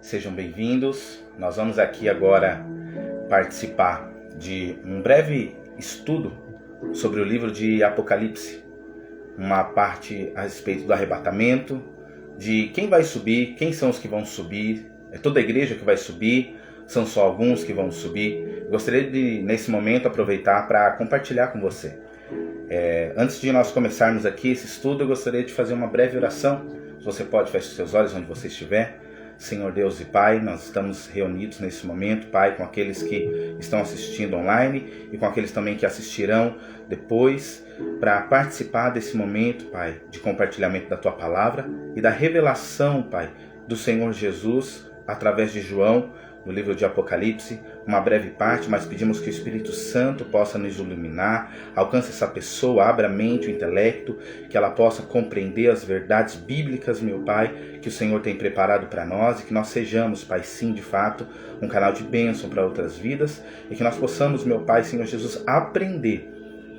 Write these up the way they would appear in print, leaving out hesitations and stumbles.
Sejam bem-vindos. Nós vamos aqui agora participar de um breve estudo sobre o livro de Apocalipse. Uma parte a respeito do arrebatamento, de quem vai subir, quem são os que vão subir, é toda a igreja que vai subir, são só alguns que vão subir. Gostaria de, nesse momento, aproveitar para compartilhar com você. Antes de nós começarmos aqui esse estudo, eu gostaria de fazer uma breve oração. Se você pode, feche os seus olhos onde você estiver. Senhor Deus e Pai, nós estamos reunidos nesse momento, Pai, com aqueles que estão assistindo online e com aqueles também que assistirão depois, para participar desse momento, Pai, de compartilhamento da Tua Palavra e da revelação, Pai, do Senhor Jesus, através de João, no livro de Apocalipse, uma breve parte, mas pedimos que o Espírito Santo possa nos iluminar, alcance essa pessoa, abra a mente, o intelecto, que ela possa compreender as verdades bíblicas, meu Pai, que o Senhor tem preparado para nós e que nós sejamos, Pai, sim, de fato, um canal de bênção para outras vidas e que nós possamos, meu Pai, Senhor Jesus, aprender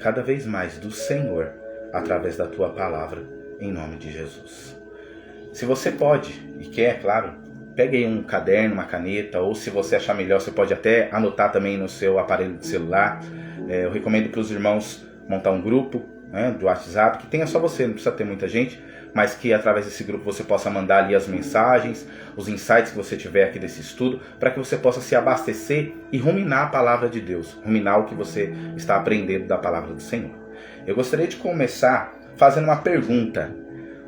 cada vez mais do Senhor através da Tua Palavra, em nome de Jesus. Se você pode e quer, claro, pegue aí um caderno, uma caneta, ou se você achar melhor, você pode até anotar também no seu aparelho de celular. Eu recomendo para os irmãos montar um grupo, do WhatsApp, que tenha só você, não precisa ter muita gente, mas que através desse grupo você possa mandar ali as mensagens, os insights que você tiver aqui desse estudo, para que você possa se abastecer e ruminar a palavra de Deus, ruminar o que você está aprendendo da palavra do Senhor. Eu gostaria de começar fazendo uma pergunta.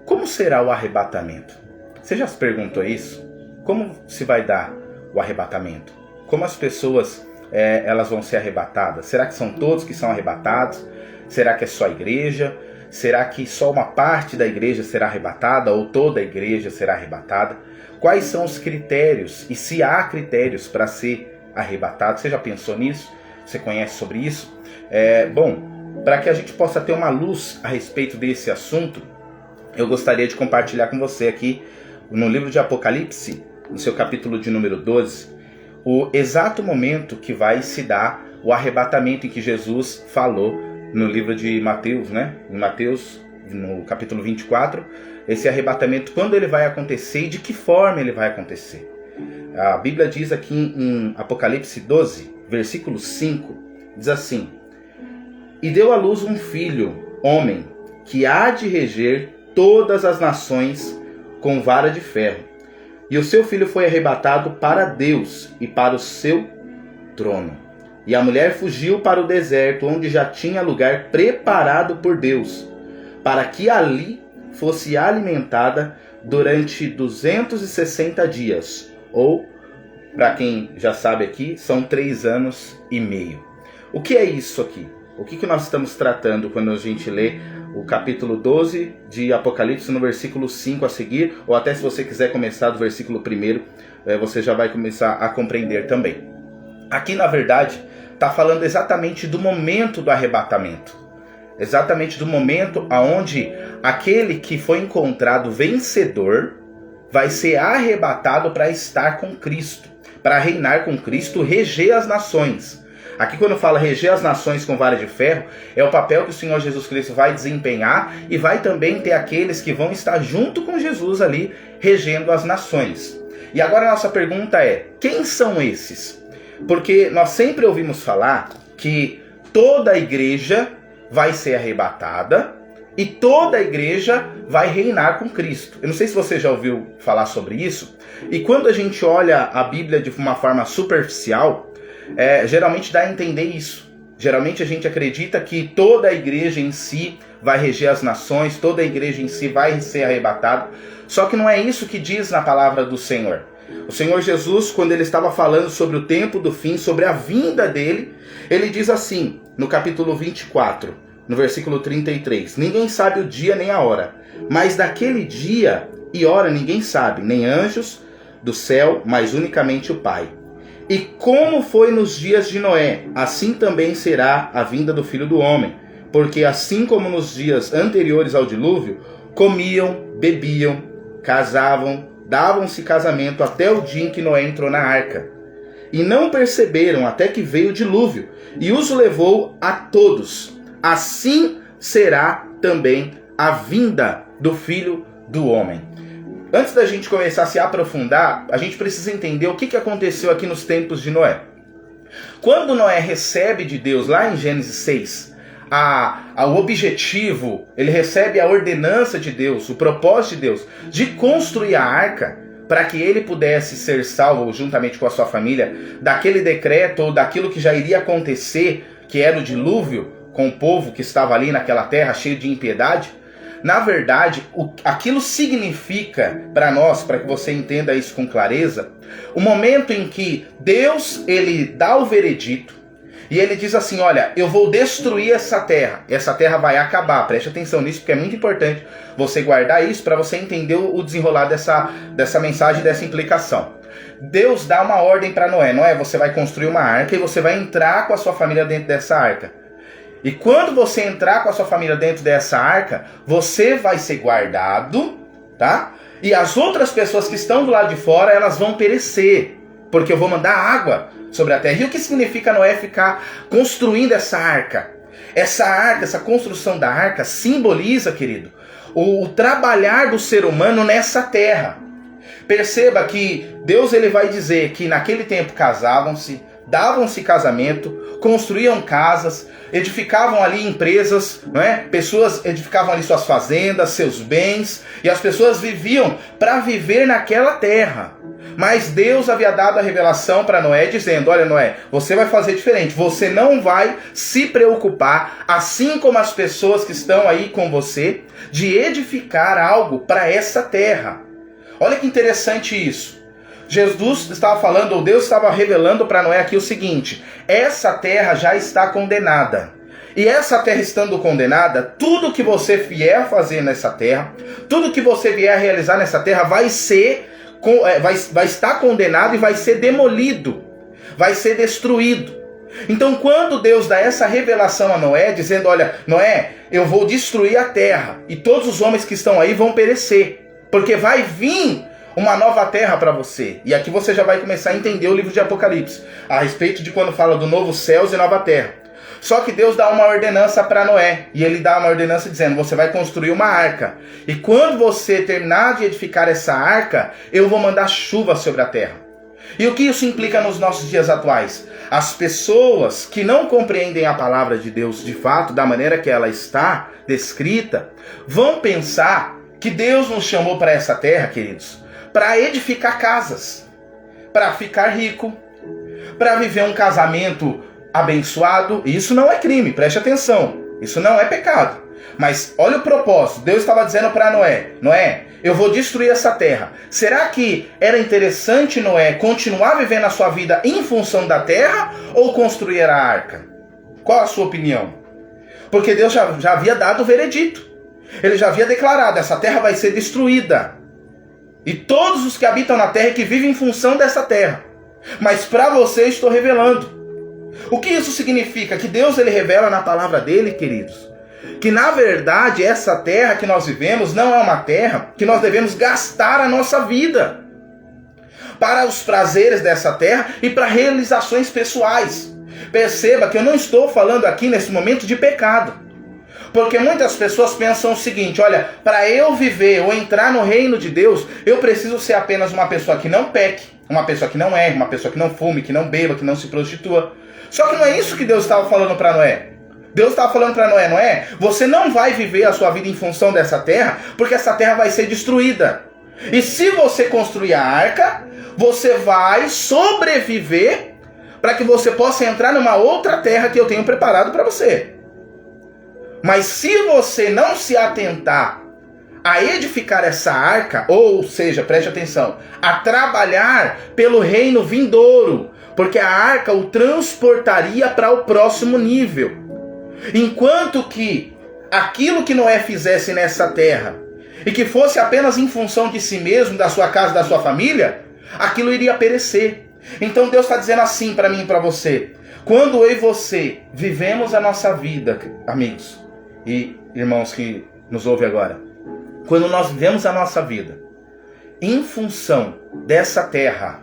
Como será o arrebatamento? Você já se perguntou isso? Como se vai dar o arrebatamento? Como as pessoas elas vão ser arrebatadas? Será que são todos que são arrebatados? Será que é só a igreja? Será que só uma parte da igreja será arrebatada ou toda a igreja será arrebatada? Quais são os critérios? E se há critérios para ser arrebatado? Você já pensou nisso? Você conhece sobre isso? Bom, para que a gente possa ter uma luz a respeito desse assunto, eu gostaria de compartilhar com você aqui no livro de Apocalipse, no seu capítulo de número 12, o exato momento que vai se dar o arrebatamento em que Jesus falou no livro de Mateus, Em Mateus, no capítulo 24, esse arrebatamento, quando ele vai acontecer e de que forma ele vai acontecer. A Bíblia diz aqui em Apocalipse 12, versículo 5, diz assim: E deu à luz um filho, homem, que há de reger todas as nações com vara de ferro. E o seu filho foi arrebatado para Deus e para o seu trono. E a mulher fugiu para o deserto, onde já tinha lugar preparado por Deus, para que ali fosse alimentada durante 260 dias. Ou, para quem já sabe aqui, são 3 anos e meio. O que é isso aqui? O que nós estamos tratando quando a gente lê o capítulo 12 de Apocalipse no versículo 5 a seguir, ou até se você quiser começar do versículo 1, você já vai começar a compreender também. Aqui, na verdade, está falando exatamente do momento do arrebatamento. Exatamente do momento onde aquele que foi encontrado vencedor vai ser arrebatado para estar com Cristo, para reinar com Cristo, reger as nações. Aqui quando fala reger as nações com vara de ferro, é o papel que o Senhor Jesus Cristo vai desempenhar e vai também ter aqueles que vão estar junto com Jesus ali, regendo as nações. E agora a nossa pergunta é, quem são esses? Porque nós sempre ouvimos falar que toda a igreja vai ser arrebatada e toda a igreja vai reinar com Cristo. Eu não sei se você já ouviu falar sobre isso. E quando a gente olha a Bíblia de uma forma superficial, geralmente dá a entender isso. Geralmente a gente acredita que toda a igreja em si vai reger as nações, toda a igreja em si vai ser arrebatada. Só que não é isso que diz na palavra do Senhor. O Senhor Jesus, quando ele estava falando sobre o tempo do fim, sobre a vinda dele, ele diz assim, no capítulo 24, no versículo 33, Ninguém sabe o dia nem a hora, mas daquele dia e hora ninguém sabe, nem anjos do céu, mas unicamente o Pai. E como foi nos dias de Noé, assim também será a vinda do Filho do Homem. Porque assim como nos dias anteriores ao dilúvio, comiam, bebiam, casavam, davam-se casamento até o dia em que Noé entrou na arca. E não perceberam até que veio o dilúvio, e os levou a todos. Assim será também a vinda do Filho do Homem. antes da gente começar a se aprofundar, a gente precisa entender o que aconteceu aqui nos tempos de Noé. Quando Noé recebe de Deus, lá em Gênesis 6, o objetivo, ele recebe a ordenança de Deus, o propósito de Deus, de construir a arca, para que ele pudesse ser salvo, juntamente com a sua família, daquele decreto ou daquilo que já iria acontecer, que era o dilúvio, com o povo que estava ali naquela terra cheio de impiedade. Na verdade, aquilo significa para nós, para que você entenda isso com clareza, o momento em que Deus ele dá o veredito e ele diz assim, olha, eu vou destruir essa terra vai acabar. Preste atenção nisso, porque é muito importante você guardar isso para você entender o desenrolar dessa mensagem, dessa implicação. Deus dá uma ordem para Noé. Noé, você vai construir uma arca e você vai entrar com a sua família dentro dessa arca. E quando você entrar com a sua família dentro dessa arca, você vai ser guardado, tá? E as outras pessoas que estão do lado de fora, elas vão perecer, porque eu vou mandar água sobre a terra. E o que significa Noé ficar construindo essa arca? Essa arca, essa construção da arca simboliza, querido, o trabalhar do ser humano nessa terra. Perceba que Deus ele vai dizer que naquele tempo casavam-se, davam-se casamento, construíam casas, edificavam ali empresas, não é? Pessoas edificavam ali suas fazendas, seus bens, e as pessoas viviam para viver naquela terra. Mas Deus havia dado a revelação para Noé, dizendo, olha Noé, você vai fazer diferente, você não vai se preocupar, assim como as pessoas que estão aí com você, de edificar algo para essa terra. Olha que interessante isso. Jesus estava falando, ou Deus estava revelando para Noé aqui o seguinte, essa terra já está condenada. E essa terra estando condenada, tudo que você vier fazer nessa terra, tudo que você vier realizar nessa terra vai estar condenado e vai ser demolido, vai ser destruído. Então quando Deus dá essa revelação a Noé, dizendo, olha, Noé, eu vou destruir a terra e todos os homens que estão aí vão perecer, porque vai vir uma nova terra para você. E aqui você já vai começar a entender o livro de Apocalipse, a respeito de quando fala do novo céus e nova terra. Só que Deus dá uma ordenança para Noé, e ele dá uma ordenança dizendo, você vai construir uma arca, e quando você terminar de edificar essa arca, eu vou mandar chuva sobre a terra. E o que isso implica nos nossos dias atuais? As pessoas que não compreendem a palavra de Deus de fato, da maneira que ela está descrita, vão pensar que Deus nos chamou para essa terra, queridos, para edificar casas, para ficar rico, para viver um casamento abençoado. E isso não é crime, preste atenção, isso não é pecado. Mas olha o propósito, Deus estava dizendo para Noé, Noé, eu vou destruir essa terra. Será que era interessante Noé continuar vivendo a sua vida em função da terra ou construir a arca? Qual a sua opinião? Porque Deus já havia dado o veredito, ele já havia declarado, essa terra vai ser destruída. E todos os que habitam na terra que vivem em função dessa terra. Mas para você estou revelando. O que isso significa? Que Deus ele revela na palavra dele, queridos, que na verdade essa terra que nós vivemos não é uma terra que nós devemos gastar a nossa vida para os prazeres dessa terra e para realizações pessoais. Perceba que eu não estou falando aqui nesse momento de pecado. Porque muitas pessoas pensam o seguinte, olha, para eu viver ou entrar no reino de Deus, eu preciso ser apenas uma pessoa que não peque, uma pessoa que não erre, uma pessoa que não fume, que não beba, que não se prostitua. Só que não é isso que Deus estava falando para Noé. Deus estava falando para Noé, Noé, você não vai viver a sua vida em função dessa terra, porque essa terra vai ser destruída. E se você construir a arca, você vai sobreviver para que você possa entrar numa outra terra que eu tenho preparado para você. Mas se você não se atentar a edificar essa arca, ou seja, preste atenção, a trabalhar pelo reino vindouro, porque a arca o transportaria para o próximo nível. Enquanto que aquilo que Noé fizesse nessa terra, e que fosse apenas em função de si mesmo, da sua casa, da sua família, aquilo iria perecer. Então Deus está dizendo assim para mim e para você, quando eu e você vivemos a nossa vida, amigos, e irmãos que nos ouvem agora, quando nós vivemos a nossa vida em função dessa terra,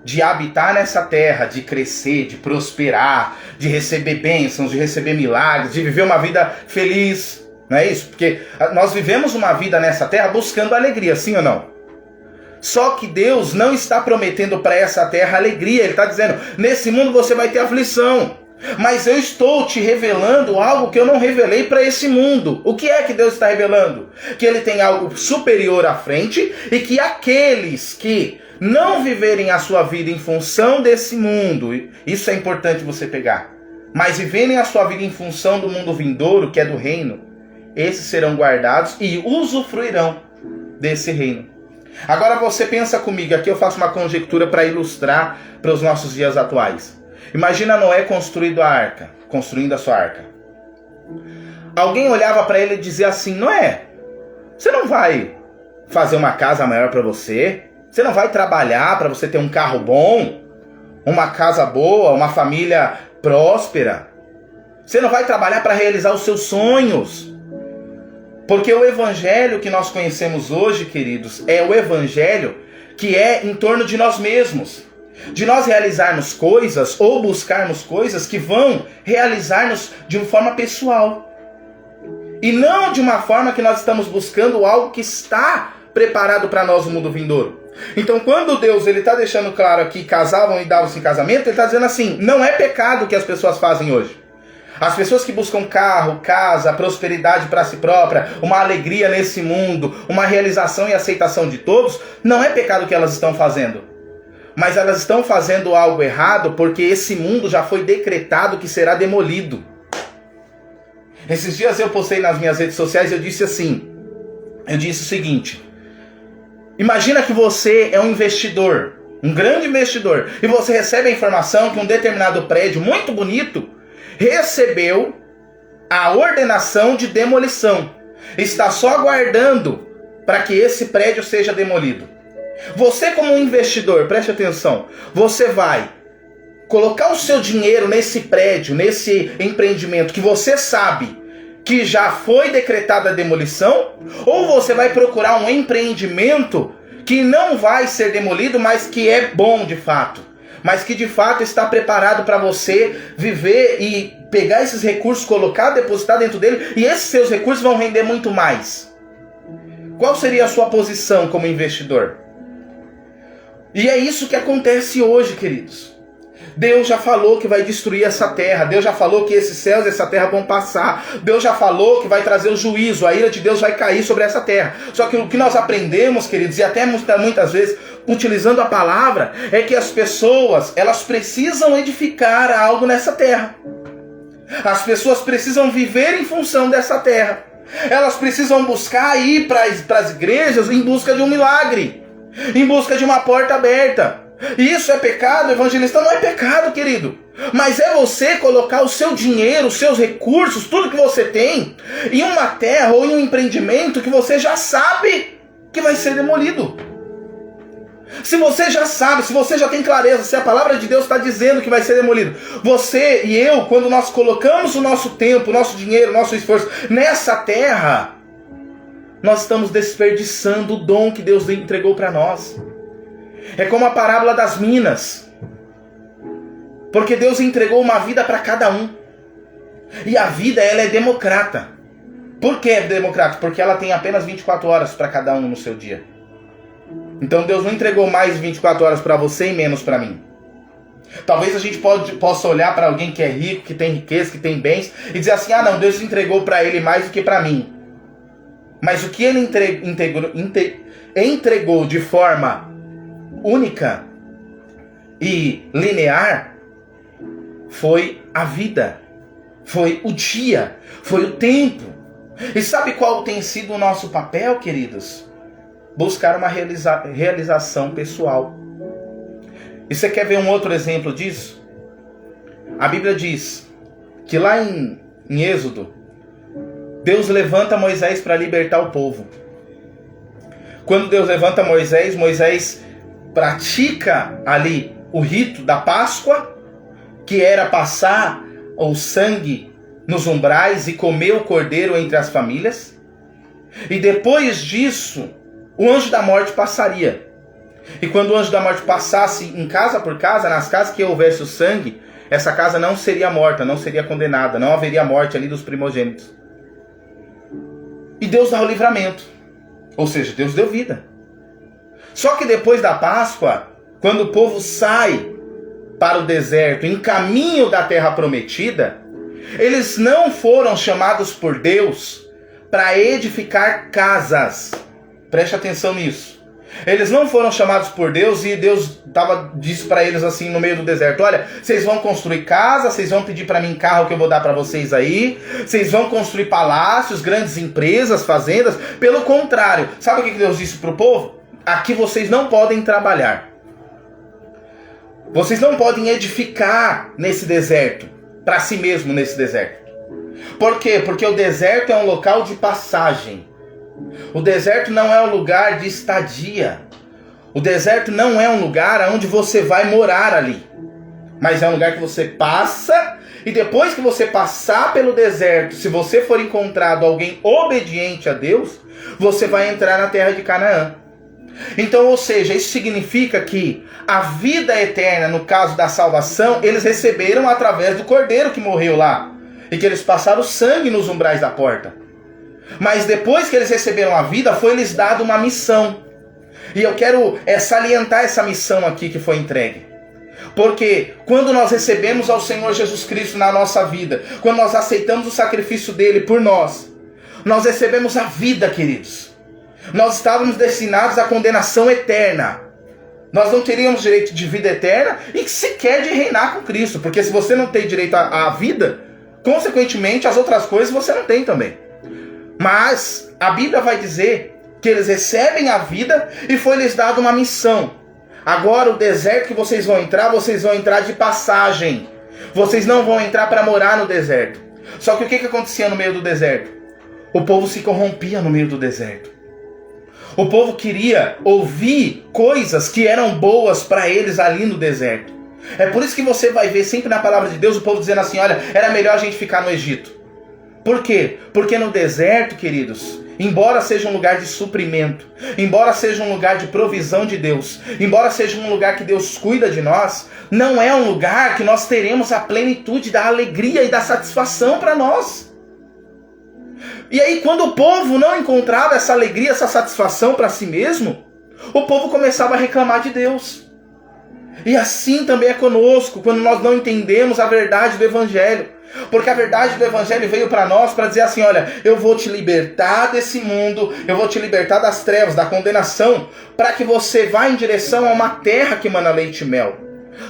de habitar nessa terra, de crescer, de prosperar, de receber bênçãos, de receber milagres, de viver uma vida feliz, Não é isso? Porque nós vivemos uma vida nessa terra buscando alegria, sim ou não? Só que Deus não está prometendo para essa terra alegria. Ele está dizendo, nesse mundo você vai ter aflição. Mas eu estou te revelando algo que eu não revelei para esse mundo. O que é que Deus está revelando? Que Ele tem algo superior à frente e que aqueles que não viverem a sua vida em função desse mundo, isso é importante você pegar, mas viverem a sua vida em função do mundo vindouro, que é do reino, esses serão guardados e usufruirão desse reino. Agora você pensa comigo, aqui eu faço uma conjectura para ilustrar para os nossos dias atuais. Imagina Noé construindo a sua arca. Alguém olhava para ele e dizia assim, Noé, você não vai fazer uma casa maior para você? Você não vai trabalhar para você ter um carro bom? Uma casa boa, uma família próspera? Você não vai trabalhar para realizar os seus sonhos? Porque o evangelho que nós conhecemos hoje, queridos, é o evangelho que é em torno de nós mesmos. De nós realizarmos coisas ou buscarmos coisas que vão realizar-nos de uma forma pessoal. E não de uma forma que nós estamos buscando algo que está preparado para nós no mundo vindouro. Então quando Deus está deixando claro aqui, casavam e davam-se em casamento, Ele está dizendo assim, não é pecado o que as pessoas fazem hoje. As pessoas que buscam carro, casa, prosperidade para si própria, uma alegria nesse mundo, uma realização e aceitação de todos, não é pecado o que elas estão fazendo. Mas elas estão fazendo algo errado porque esse mundo já foi decretado que será demolido. Esses dias eu postei nas minhas redes sociais e eu disse o seguinte, imagina que você é um investidor, um grande investidor, e você recebe a informação que um determinado prédio muito bonito recebeu a ordenação de demolição. Está só aguardando para que esse prédio seja demolido. Você como um investidor, preste atenção, você vai colocar o seu dinheiro nesse prédio, nesse empreendimento que você sabe que já foi decretada a demolição, ou você vai procurar um empreendimento que não vai ser demolido, mas que é bom de fato, mas que de fato está preparado para você viver e pegar esses recursos, colocar, depositar dentro dele, e esses seus recursos vão render muito mais. Qual seria a sua posição como investidor? E é isso que acontece hoje, queridos. Deus já falou que vai destruir essa terra. Deus já falou que esses céus e essa terra vão passar. Deus já falou que vai trazer o juízo. A ira de Deus vai cair sobre essa terra. Só que o que nós aprendemos, queridos, e até muitas vezes utilizando a palavra, é que as pessoas, elas precisam edificar algo nessa terra. As pessoas precisam viver em função dessa terra. Elas precisam buscar ir para as igrejas em busca de um milagre, em busca de uma porta aberta. Isso é pecado, evangelista? Não é pecado, querido. Mas é você colocar o seu dinheiro, os seus recursos, tudo que você tem, em uma terra ou em um empreendimento que você já sabe que vai ser demolido. Se você já sabe, se você já tem clareza, se a palavra de Deus está dizendo que vai ser demolido, você e eu, quando nós colocamos o nosso tempo, o nosso dinheiro, o nosso esforço nessa terra, nós estamos desperdiçando o dom que Deus entregou para nós. É como a parábola das minas. Porque Deus entregou uma vida para cada um. E a vida, ela é democrata. Por que é democrata? Porque ela tem apenas 24 horas para cada um no seu dia. Então Deus não entregou mais 24 horas para você e menos para mim. Talvez a gente possa olhar para alguém que é rico, que tem riqueza, que tem bens, e dizer assim, não, Deus entregou para ele mais do que para mim. Mas o que ele entregou de forma única e linear foi a vida, foi o dia, foi o tempo. E sabe qual tem sido o nosso papel, queridos? Buscar uma realização pessoal. E você quer ver um outro exemplo disso? A Bíblia diz que lá em Êxodo, Deus levanta Moisés para libertar o povo. Quando Deus levanta Moisés, Moisés pratica ali o rito da Páscoa, que era passar o sangue nos umbrais e comer o cordeiro entre as famílias. E depois disso, o anjo da morte passaria. E quando o anjo da morte passasse em casa por casa, nas casas que houvesse o sangue, essa casa não seria morta, não seria condenada, não haveria morte ali dos primogênitos. E Deus dá o livramento. Ou seja, Deus deu vida. Só que depois da Páscoa, quando o povo sai para o deserto, em caminho da terra prometida, eles não foram chamados por Deus para edificar casas. Preste atenção nisso. Eles não foram chamados por Deus e Deus disse para eles assim no meio do deserto: olha, vocês vão construir casa, vocês vão pedir para mim carro que eu vou dar para vocês aí, vocês vão construir palácios, grandes empresas, fazendas. Pelo contrário, sabe o que Deus disse para o povo? Aqui vocês não podem trabalhar. Vocês não podem edificar nesse deserto, para si mesmo nesse deserto. Por quê? Porque o deserto é um local de passagem. O deserto não é um lugar de estadia. O deserto não é um lugar onde você vai morar ali. Mas é um lugar que você passa, e depois que você passar pelo deserto, se você for encontrado alguém obediente a Deus, você vai entrar na terra de Canaã. Então, ou seja, isso significa que a vida eterna, no caso da salvação, eles receberam através do Cordeiro que morreu lá, e que eles passaram sangue nos umbrais da porta. Mas depois que eles receberam a vida, foi-lhes dado uma missão. E eu quero salientar essa missão aqui que foi entregue. Porque quando nós recebemos ao Senhor Jesus Cristo na nossa vida, quando nós aceitamos o sacrifício dele por nós, nós recebemos a vida, queridos. Nós estávamos destinados à condenação eterna. Nós não teríamos direito de vida eterna e sequer de reinar com Cristo. Porque se você não tem direito à vida, consequentemente as outras coisas você não tem também. Mas a Bíblia vai dizer que eles recebem a vida e foi-lhes dada uma missão. Agora o deserto que vocês vão entrar de passagem. Vocês não vão entrar para morar no deserto. Só que o que acontecia no meio do deserto? O povo se corrompia no meio do deserto. O povo queria ouvir coisas que eram boas para eles ali no deserto. É por isso que você vai ver sempre na palavra de Deus o povo dizendo assim: olha, era melhor a gente ficar no Egito. Por quê? Porque no deserto, queridos, embora seja um lugar de suprimento, embora seja um lugar de provisão de Deus, embora seja um lugar que Deus cuida de nós, não é um lugar que nós teremos a plenitude da alegria e da satisfação para nós. E aí, quando o povo não encontrava essa alegria, essa satisfação para si mesmo, o povo começava a reclamar de Deus. E assim também é conosco, quando nós não entendemos a verdade do Evangelho. Porque a verdade do Evangelho veio para nós para dizer assim: olha, eu vou te libertar desse mundo, eu vou te libertar das trevas, da condenação, para que você vá em direção a uma terra que mana leite e mel.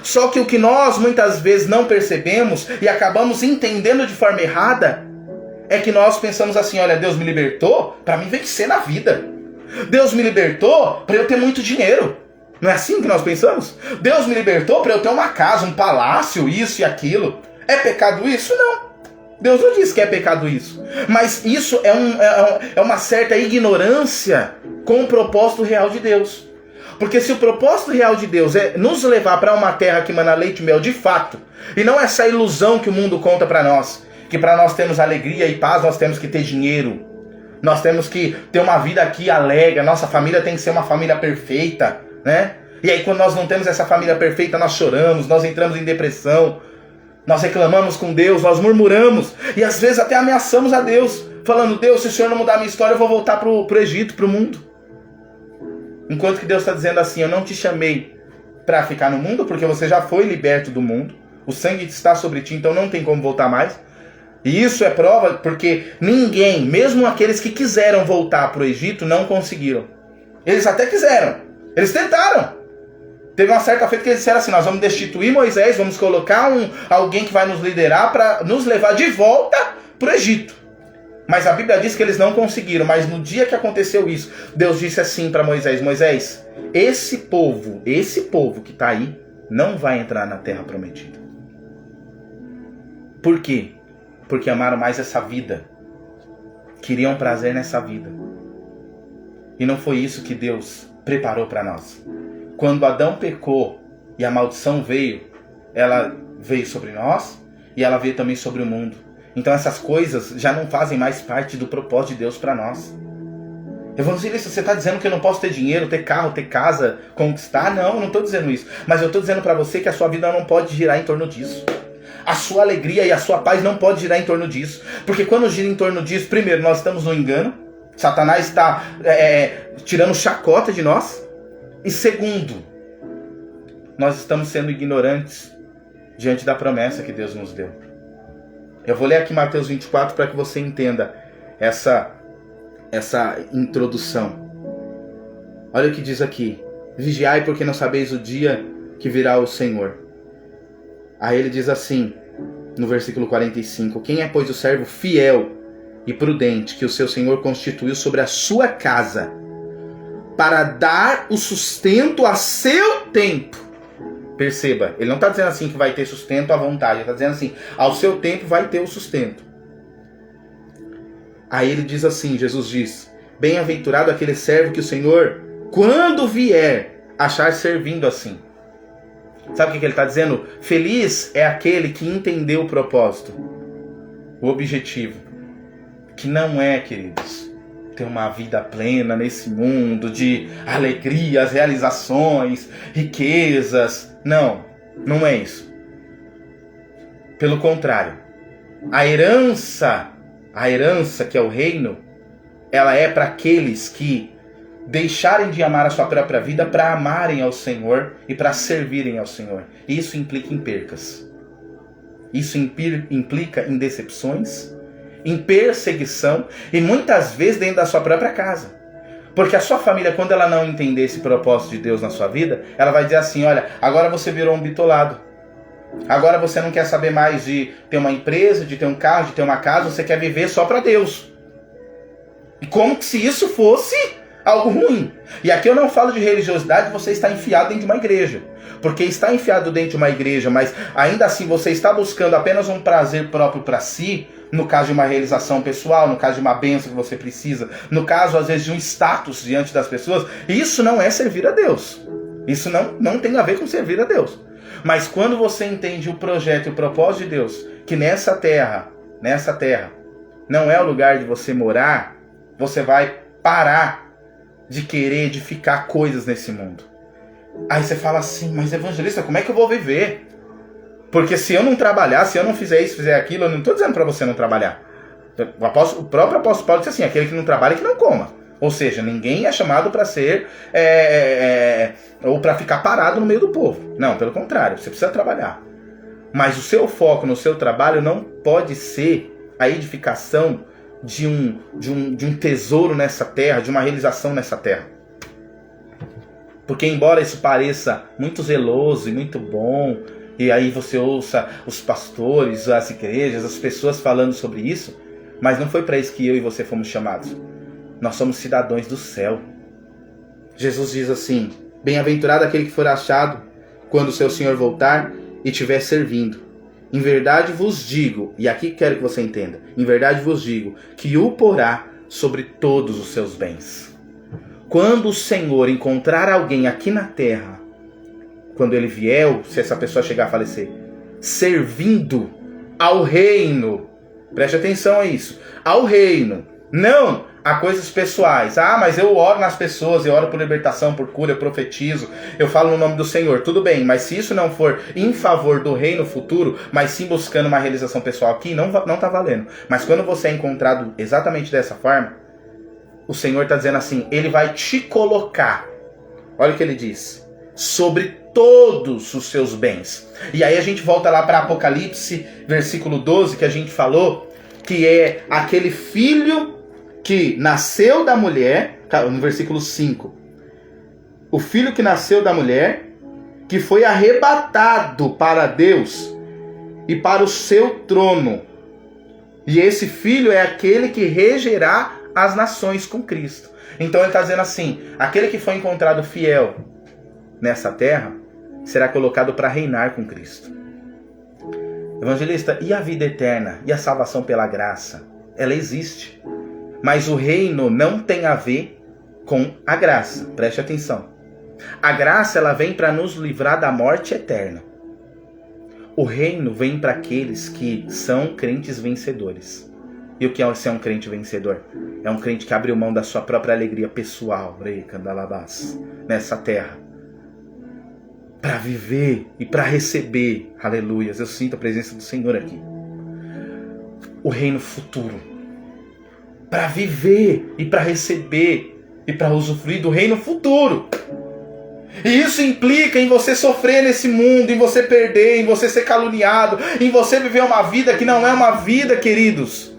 Só que o que nós muitas vezes não percebemos e acabamos entendendo de forma errada, é que nós pensamos assim: olha, Deus me libertou para mim vencer na vida. Deus me libertou para eu ter muito dinheiro. Não é assim que nós pensamos? Deus me libertou para eu ter uma casa, um palácio, isso e aquilo. É pecado isso? Não. Deus não disse que é pecado isso. Mas isso é uma certa ignorância com o propósito real de Deus. Porque se o propósito real de Deus é nos levar para uma terra que mana leite e mel de fato, e não essa ilusão que o mundo conta para nós, que para nós termos alegria e paz nós temos que ter dinheiro, nós temos que ter uma vida aqui alegre, a nossa família tem que ser uma família perfeita, né? E aí quando nós não temos essa família perfeita, nós choramos, nós entramos em depressão, nós reclamamos com Deus, nós murmuramos e às vezes até ameaçamos a Deus, falando: Deus, se o Senhor não mudar a minha história, eu vou voltar pro Egito, pro mundo. Enquanto que Deus está dizendo assim: eu não te chamei para ficar no mundo, porque você já foi liberto do mundo, o sangue está sobre ti, então não tem como voltar mais. E isso é prova porque ninguém, mesmo aqueles que quiseram voltar para o Egito, não conseguiram. Eles até quiseram, eles tentaram. Teve uma certa feita que eles disseram assim: nós vamos destituir Moisés, vamos colocar alguém que vai nos liderar para nos levar de volta para o Egito. Mas a Bíblia diz que eles não conseguiram. Mas no dia que aconteceu isso, Deus disse assim para Moisés: Moisés, esse povo que está aí, não vai entrar na terra prometida. Por quê? Porque amaram mais essa vida, queriam prazer nessa vida. E não foi isso que Deus preparou para nós. Quando Adão pecou e a maldição veio, ela veio sobre nós e ela veio também sobre o mundo. Então essas coisas já não fazem mais parte do propósito de Deus para nós. Evangelista, você está dizendo que eu não posso ter dinheiro, ter carro, ter casa, conquistar? Não, eu não estou dizendo isso. Mas eu estou dizendo para você que a sua vida não pode girar em torno disso. A sua alegria e a sua paz não pode girar em torno disso. Porque quando gira em torno disso, primeiro, nós estamos no engano. Satanás está tirando chacota de nós. E segundo, nós estamos sendo ignorantes diante da promessa que Deus nos deu. Eu vou ler aqui Mateus 24 para que você entenda essa introdução. Olha o que diz aqui. Vigiai, porque não sabeis o dia que virá o Senhor. Aí ele diz assim, no versículo 45. Quem é, pois, o servo fiel e prudente que o seu Senhor constituiu sobre a sua casa, para dar o sustento a seu tempo? Perceba, ele não está dizendo assim que vai ter sustento à vontade. Ele está dizendo assim, ao seu tempo vai ter o sustento. Aí ele diz assim, Jesus diz, bem-aventurado aquele servo que o Senhor, quando vier, achar servindo assim. Sabe o que ele está dizendo? Feliz é aquele que entendeu o propósito, o objetivo. Que não é, queridos, ter uma vida plena nesse mundo de alegrias, realizações, riquezas. Não, não é isso. Pelo contrário, a herança que é o reino, ela é para aqueles que deixarem de amar a sua própria vida para amarem ao Senhor e para servirem ao Senhor. Isso implica em percas. Isso implica em decepções, em perseguição e muitas vezes dentro da sua própria casa. Porque a sua família, quando ela não entender esse propósito de Deus na sua vida, ela vai dizer assim, olha, agora você virou um bitolado. Agora você não quer saber mais de ter uma empresa, de ter um carro, de ter uma casa, você quer viver só para Deus. E como se isso fosse algo ruim. E aqui eu não falo de religiosidade, você está enfiado dentro de uma igreja. Porque está enfiado dentro de uma igreja, mas ainda assim você está buscando apenas um prazer próprio para si, no caso de uma realização pessoal, no caso de uma bênção que você precisa, no caso às vezes de um status diante das pessoas, isso não é servir a Deus. Isso não tem a ver com servir a Deus. Mas quando você entende o projeto e o propósito de Deus, que nessa terra não é o lugar de você morar, você vai parar de querer edificar coisas nesse mundo. Aí você fala assim, mas evangelista, como é que eu vou viver? Porque se eu não trabalhar, se eu não fizer isso, fizer aquilo, eu não estou dizendo para você não trabalhar. O próprio apóstolo Paulo disse assim, aquele que não trabalha, que não coma. Ou seja, ninguém é chamado para ser, ou para ficar parado no meio do povo. Não, pelo contrário, você precisa trabalhar. Mas o seu foco no seu trabalho não pode ser a edificação de um tesouro nessa terra, de uma realização nessa terra. Porque embora isso pareça muito zeloso e muito bom, e aí você ouça os pastores, as igrejas, as pessoas falando sobre isso, mas não foi para isso que eu e você fomos chamados. Nós somos cidadãos do céu. Jesus diz assim, bem-aventurado aquele que for achado quando o seu Senhor voltar e estiver servindo. Em verdade vos digo, e aqui quero que você entenda, em verdade vos digo, que o porá sobre todos os seus bens. Quando o Senhor encontrar alguém aqui na terra, quando ele vier, se essa pessoa chegar a falecer, servindo ao reino, preste atenção a isso, ao reino, não a coisas pessoais. Ah, mas eu oro nas pessoas, eu oro por libertação, por cura, eu profetizo, eu falo no nome do Senhor, tudo bem, mas se isso não for em favor do reino futuro, mas sim buscando uma realização pessoal aqui, não tá valendo. Mas quando você é encontrado exatamente dessa forma, o Senhor está dizendo assim, ele vai te colocar, olha o que ele diz, sobre todos os seus bens. E aí a gente volta lá para Apocalipse, versículo 12, que a gente falou, que é aquele filho que nasceu da mulher, no versículo 5, o filho que nasceu da mulher, que foi arrebatado para Deus e para o seu trono. E esse filho é aquele que regerá as nações com Cristo. Então ele está dizendo assim, aquele que foi encontrado fiel nessa terra, será colocado para reinar com Cristo. Evangelista, e a vida eterna? E a salvação pela graça? Ela existe. Mas o reino não tem a ver com a graça. Preste atenção. A graça ela vem para nos livrar da morte eterna. O reino vem para aqueles que são crentes vencedores. E o que é ser um crente vencedor? É um crente que abriu mão da sua própria alegria pessoal, nessa terra, para viver e para receber, aleluias, eu sinto a presença do Senhor aqui, o reino futuro. para viver e para receber e para usufruir do reino futuro. E isso implica em você sofrer nesse mundo, em você perder, em você ser caluniado, em você viver uma vida que não é uma vida, queridos,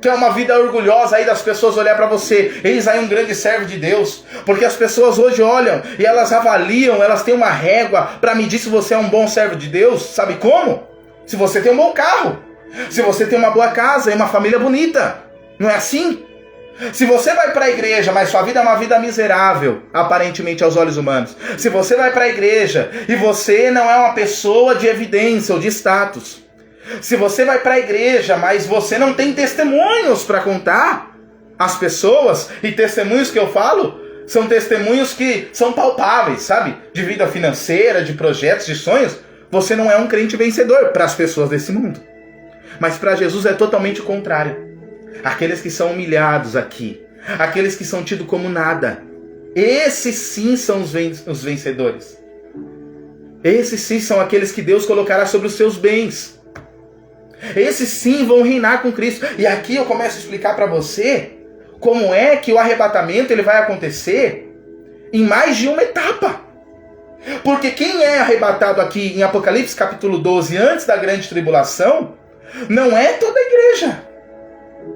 que é uma vida orgulhosa aí das pessoas olhar para você, eis aí um grande servo de Deus, porque as pessoas hoje olham e elas avaliam, elas têm uma régua para medir se você é um bom servo de Deus, sabe como? Se você tem um bom carro, se você tem uma boa casa e uma família bonita, não é assim? Se você vai para a igreja, mas sua vida é uma vida miserável, aparentemente aos olhos humanos. Se você vai para a igreja e você não é uma pessoa de evidência ou de status. Se você vai para a igreja, mas você não tem testemunhos para contar às pessoas, e testemunhos que eu falo, são testemunhos que são palpáveis, sabe? De vida financeira, de projetos, de sonhos. Você não é um crente vencedor para as pessoas desse mundo. Mas para Jesus é totalmente o contrário. Aqueles que são humilhados aqui, aqueles que são tidos como nada, esses sim são os vencedores. Esses sim são aqueles que Deus colocará sobre os seus bens. Esses sim vão reinar com Cristo. E aqui eu começo a explicar para você como é que o arrebatamento ele vai acontecer em mais de uma etapa. Porque quem é arrebatado aqui em Apocalipse capítulo 12, antes da grande tribulação, não é toda a igreja.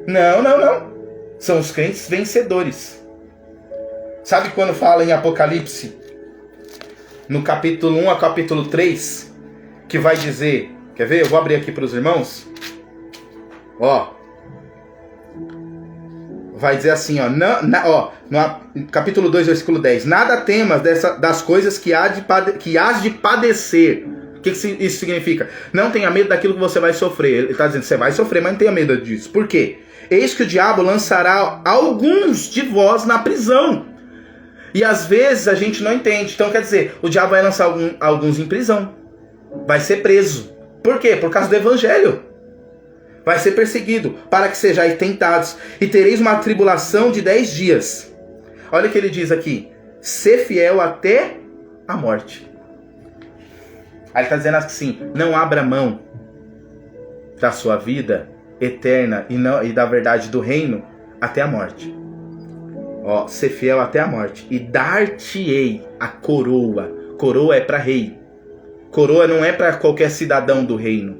Não. São os crentes vencedores. Sabe quando fala em Apocalipse, no capítulo 1 a capítulo 3, que vai dizer... Quer ver? Eu vou abrir aqui para os irmãos. Ó. Vai dizer assim, ó. No capítulo 2, versículo 10. Nada temas das coisas que hás de padecer. O que isso significa? Não tenha medo daquilo que você vai sofrer. Ele está dizendo, você vai sofrer, mas não tenha medo disso. Por quê? Eis que o diabo lançará alguns de vós na prisão. E às vezes a gente não entende. Então quer dizer, o diabo vai lançar alguns em prisão. Vai ser preso. Por quê? Por causa do evangelho. Vai ser perseguido, para que sejais tentados, e tereis uma tribulação de 10 dias. Olha o que ele diz aqui. Ser fiel até a morte. Aí ele está dizendo assim, não abra mão da sua vida eterna e da verdade do reino até a morte. Ó, ser fiel até a morte. E dar-te-ei a coroa. Coroa é para rei. Coroa não é para qualquer cidadão do reino.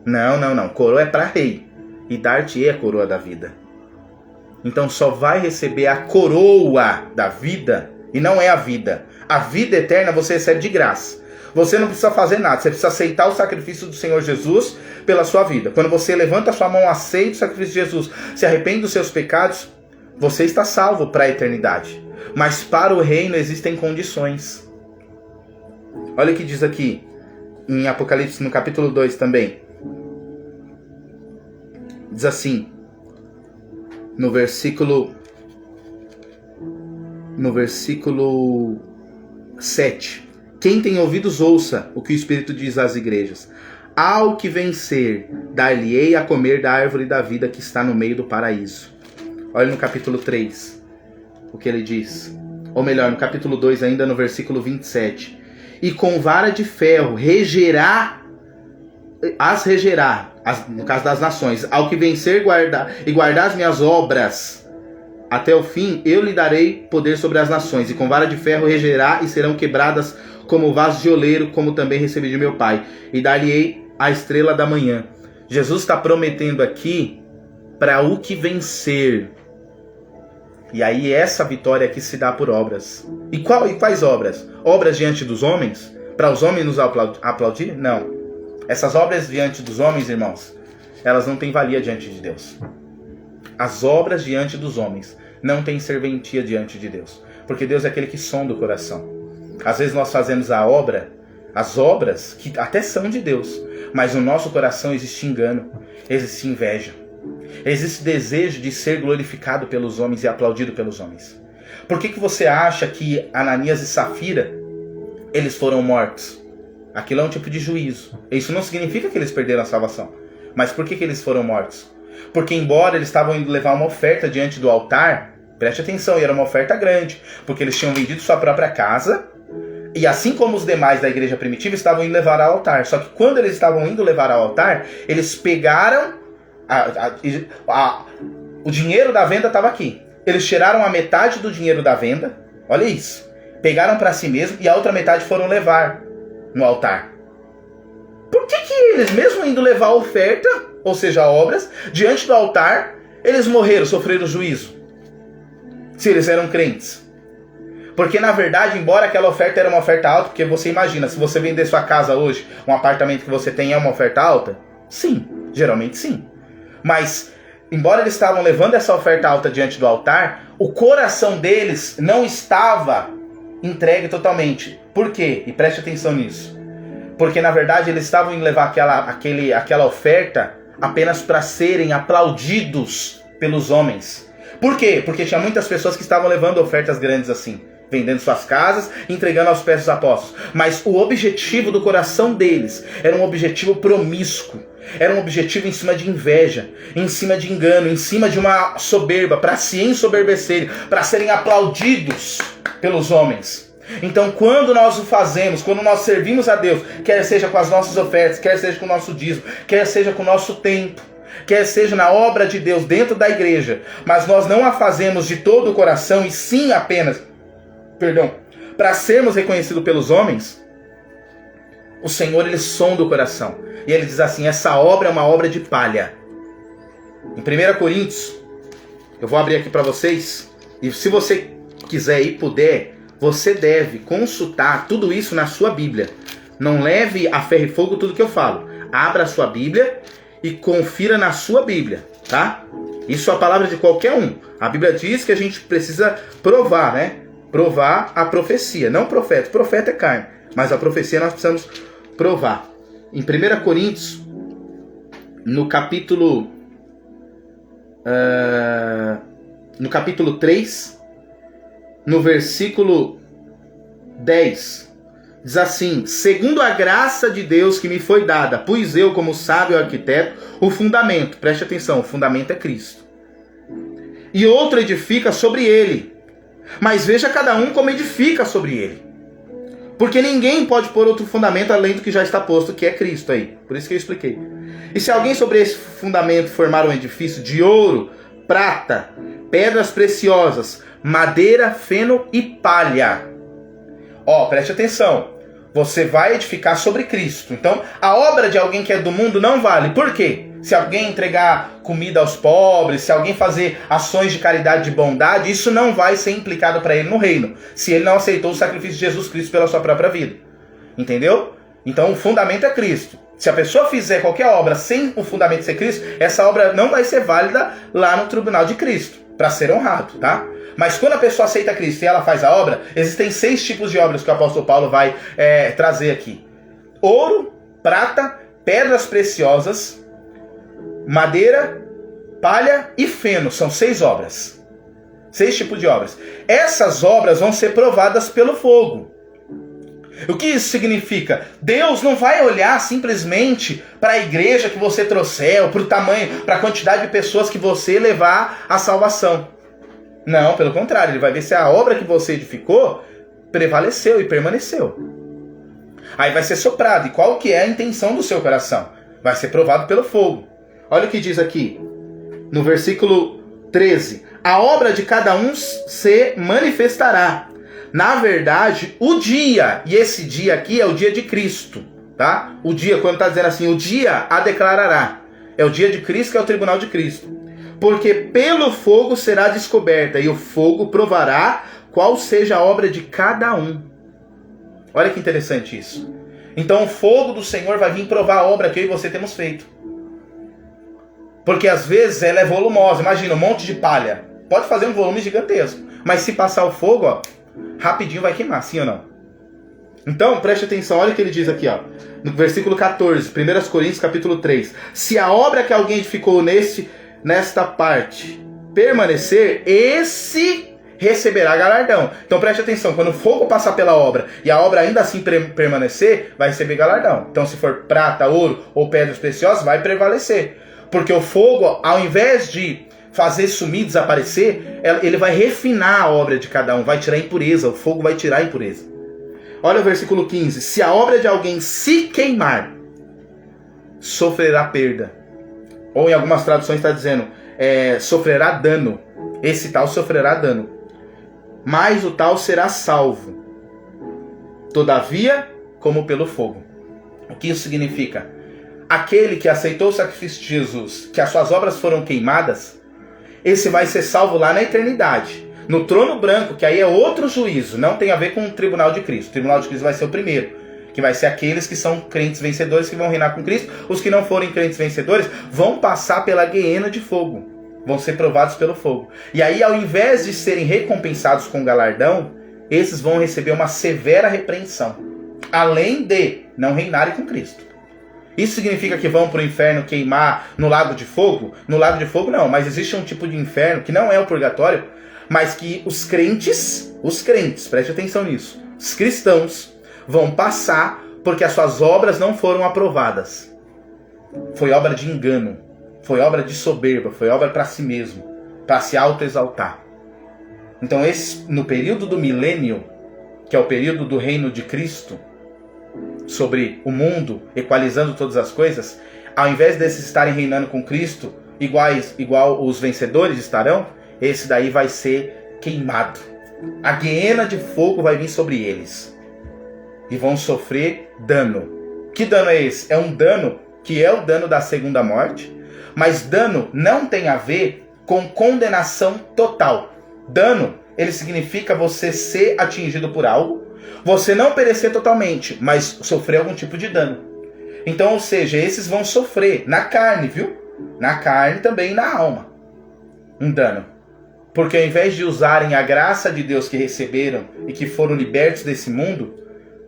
Não. Coroa é para rei. E dar-te-ei a coroa da vida. Então só vai receber a coroa da vida. E não é a vida. A vida eterna você recebe de graça. Você não precisa fazer nada. Você precisa aceitar o sacrifício do Senhor Jesus pela sua vida. Quando você levanta a sua mão, aceita o sacrifício de Jesus, se arrepende dos seus pecados, você está salvo para a eternidade. Mas para o reino existem condições. Olha o que diz aqui em Apocalipse, no capítulo 2 também. Diz assim, no versículo 7. Quem tem ouvidos, ouça o que o Espírito diz às igrejas. Ao que vencer, dar-lhe-ei a comer da árvore da vida que está no meio do paraíso. Olha no capítulo 3, o que ele diz. Ou melhor, no capítulo 2, ainda no versículo 27. E com vara de ferro regerá, no caso das nações. Ao que vencer e guardar as minhas obras até o fim, eu lhe darei poder sobre as nações. E com vara de ferro regerá e serão quebradas como vaso de oleiro, como também recebi de meu Pai. E dar-lhe-ei a estrela da manhã. Jesus está prometendo aqui para o que vencer. E aí essa vitória aqui se dá por obras. E quais obras? Obras diante dos homens? Para os homens nos aplaudir? Não. Essas obras diante dos homens, irmãos, elas não têm valia diante de Deus. As obras diante dos homens não têm serventia diante de Deus. Porque Deus é aquele que sonda o coração. Às vezes nós fazemos as obras que até são de Deus, mas no nosso coração existe engano, existe inveja, existe desejo de ser glorificado pelos homens e aplaudido pelos homens. Por que você acha que Ananias e Safira, eles foram mortos? Aquilo é um tipo de juízo. Isso não significa que eles perderam a salvação. Mas por que eles foram mortos? Porque embora eles estavam indo levar uma oferta diante do altar, preste atenção, e era uma oferta grande, porque eles tinham vendido sua própria casa, e assim como os demais da igreja primitiva estavam indo levar ao altar. Só que quando eles estavam indo levar ao altar, eles pegaram O dinheiro da venda estava aqui. Eles tiraram a metade do dinheiro da venda, olha isso, pegaram para si mesmo e a outra metade foram levar no altar. Por que eles, mesmo indo levar a oferta, ou seja, obras, diante do altar, eles morreram, sofreram juízo? Se eles eram crentes. Porque na verdade, embora aquela oferta era uma oferta alta, porque você imagina, se você vender sua casa hoje, um apartamento que você tem é uma oferta alta? Sim, geralmente sim. Mas, embora eles estavam levando essa oferta alta diante do altar, o coração deles não estava entregue totalmente. Por quê? E preste atenção nisso. Porque na verdade eles estavam em levar aquela oferta apenas para serem aplaudidos pelos homens. Por quê? Porque tinha muitas pessoas que estavam levando ofertas grandes assim, vendendo suas casas, entregando aos pés dos apóstolos. Mas o objetivo do coração deles era um objetivo promíscuo. Era um objetivo em cima de inveja, em cima de engano, em cima de uma soberba, para se ensoberbecerem, para serem aplaudidos pelos homens. Então, quando nós o fazemos, quando nós servimos a Deus, quer seja com as nossas ofertas, quer seja com o nosso dízimo, quer seja com o nosso tempo, quer seja na obra de Deus dentro da igreja, mas nós não a fazemos de todo o coração e sim apenas, para sermos reconhecidos pelos homens, o Senhor, ele sonda o coração. E ele diz assim, essa obra é uma obra de palha. Em 1 Coríntios, eu vou abrir aqui para vocês, e se você quiser e puder, você deve consultar tudo isso na sua Bíblia. Não leve a ferro e fogo tudo que eu falo. Abra a sua Bíblia e confira na sua Bíblia, tá? Isso é a palavra de qualquer um. A Bíblia diz que a gente precisa provar, né? Provar a profecia, não o profeta. O profeta é carne, mas a profecia nós precisamos provar. Em 1 Coríntios, no capítulo 3, no versículo 10, diz assim: segundo a graça de Deus que me foi dada, pus eu, como sábio arquiteto, o fundamento. Preste atenção, o fundamento é Cristo. E outro edifica sobre ele. Mas veja cada um como edifica sobre ele. Porque ninguém pode pôr outro fundamento além do que já está posto, que é Cristo aí. Por isso que eu expliquei. E se alguém sobre esse fundamento formar um edifício de ouro, prata, pedras preciosas, madeira, feno e palha. Preste atenção. Você vai edificar sobre Cristo. Então, a obra de alguém que é do mundo não vale. Por quê? Se alguém entregar comida aos pobres, se alguém fazer ações de caridade, de bondade, isso não vai ser implicado para ele no reino, se ele não aceitou o sacrifício de Jesus Cristo pela sua própria vida. Entendeu? Então, o fundamento é Cristo. Se a pessoa fizer qualquer obra sem o fundamento ser Cristo, essa obra não vai ser válida lá no tribunal de Cristo, para ser honrado, tá? Mas quando a pessoa aceita Cristo e ela faz a obra, existem 6 tipos de obras que o apóstolo Paulo vai trazer aqui. Ouro, prata, pedras preciosas, madeira, palha e feno. São 6 obras. 6 tipos de obras. Essas obras vão ser provadas pelo fogo. O que isso significa? Deus não vai olhar simplesmente para a igreja que você trouxer, ou para o tamanho, para a quantidade de pessoas que você levar à salvação. Não, pelo contrário, ele vai ver se a obra que você edificou prevaleceu e permaneceu. Aí vai ser soprado. E qual que é a intenção do seu coração? Vai ser provado pelo fogo. Olha o que diz aqui, no versículo 13. A obra de cada um se manifestará. Na verdade, o dia, e esse dia aqui é o dia de Cristo, tá? O dia, quando está dizendo assim, o dia a declarará. É o dia de Cristo, que é o tribunal de Cristo. Porque pelo fogo será descoberta, e o fogo provará qual seja a obra de cada um. Olha que interessante isso. Então o fogo do Senhor vai vir provar a obra que eu e você temos feito. Porque às vezes ela é volumosa. Imagina, um monte de palha. Pode fazer um volume gigantesco. Mas se passar o fogo, rapidinho vai queimar, sim ou não? Então, preste atenção, olha o que ele diz aqui, no versículo 14, 1 Coríntios capítulo 3. Se a obra que alguém edificou nesta parte permanecer, esse receberá galardão. Então preste atenção, quando o fogo passar pela obra e a obra ainda assim permanecer, vai receber galardão. Então se for prata, ouro ou pedras preciosas, vai prevalecer. Porque o fogo, ao invés de fazer sumir, desaparecer, ele vai refinar a obra de cada um, vai tirar a impureza, o fogo vai tirar a impureza. Olha o versículo 15. Se a obra de alguém se queimar, sofrerá perda. Ou em algumas traduções está dizendo, sofrerá dano. Esse tal sofrerá dano. Mas o tal será salvo. Todavia, como pelo fogo. O que isso significa? Aquele que aceitou o sacrifício de Jesus, que as suas obras foram queimadas, esse vai ser salvo lá na eternidade. No trono branco, que aí é outro juízo, não tem a ver com o tribunal de Cristo. O tribunal de Cristo vai ser o primeiro, que vai ser aqueles que são crentes vencedores que vão reinar com Cristo. Os que não forem crentes vencedores vão passar pela guiena de fogo, vão ser provados pelo fogo. E aí, ao invés de serem recompensados com galardão, esses vão receber uma severa repreensão, além de não reinarem com Cristo. Isso significa que vão para o inferno queimar no lago de fogo? No lago de fogo não, mas existe um tipo de inferno que não é o purgatório, mas que os crentes, preste atenção nisso, os cristãos vão passar porque as suas obras não foram aprovadas. Foi obra de engano, foi obra de soberba, foi obra para si mesmo, para se autoexaltar. Então no período do milênio, que é o período do reino de Cristo, sobre o mundo, equalizando todas as coisas, ao invés desses estarem reinando com Cristo, igual os vencedores estarão, esse daí vai ser queimado. A guiena de fogo vai vir sobre eles. E vão sofrer dano. Que dano é esse? É um dano que é o dano da segunda morte, mas dano não tem a ver com condenação total. Dano, ele significa você ser atingido por algo, você não perecer totalmente, mas sofrer algum tipo de dano. Então, ou seja, esses vão sofrer na carne, viu? Na carne também e na alma. Um dano. Porque ao invés de usarem a graça de Deus que receberam e que foram libertos desse mundo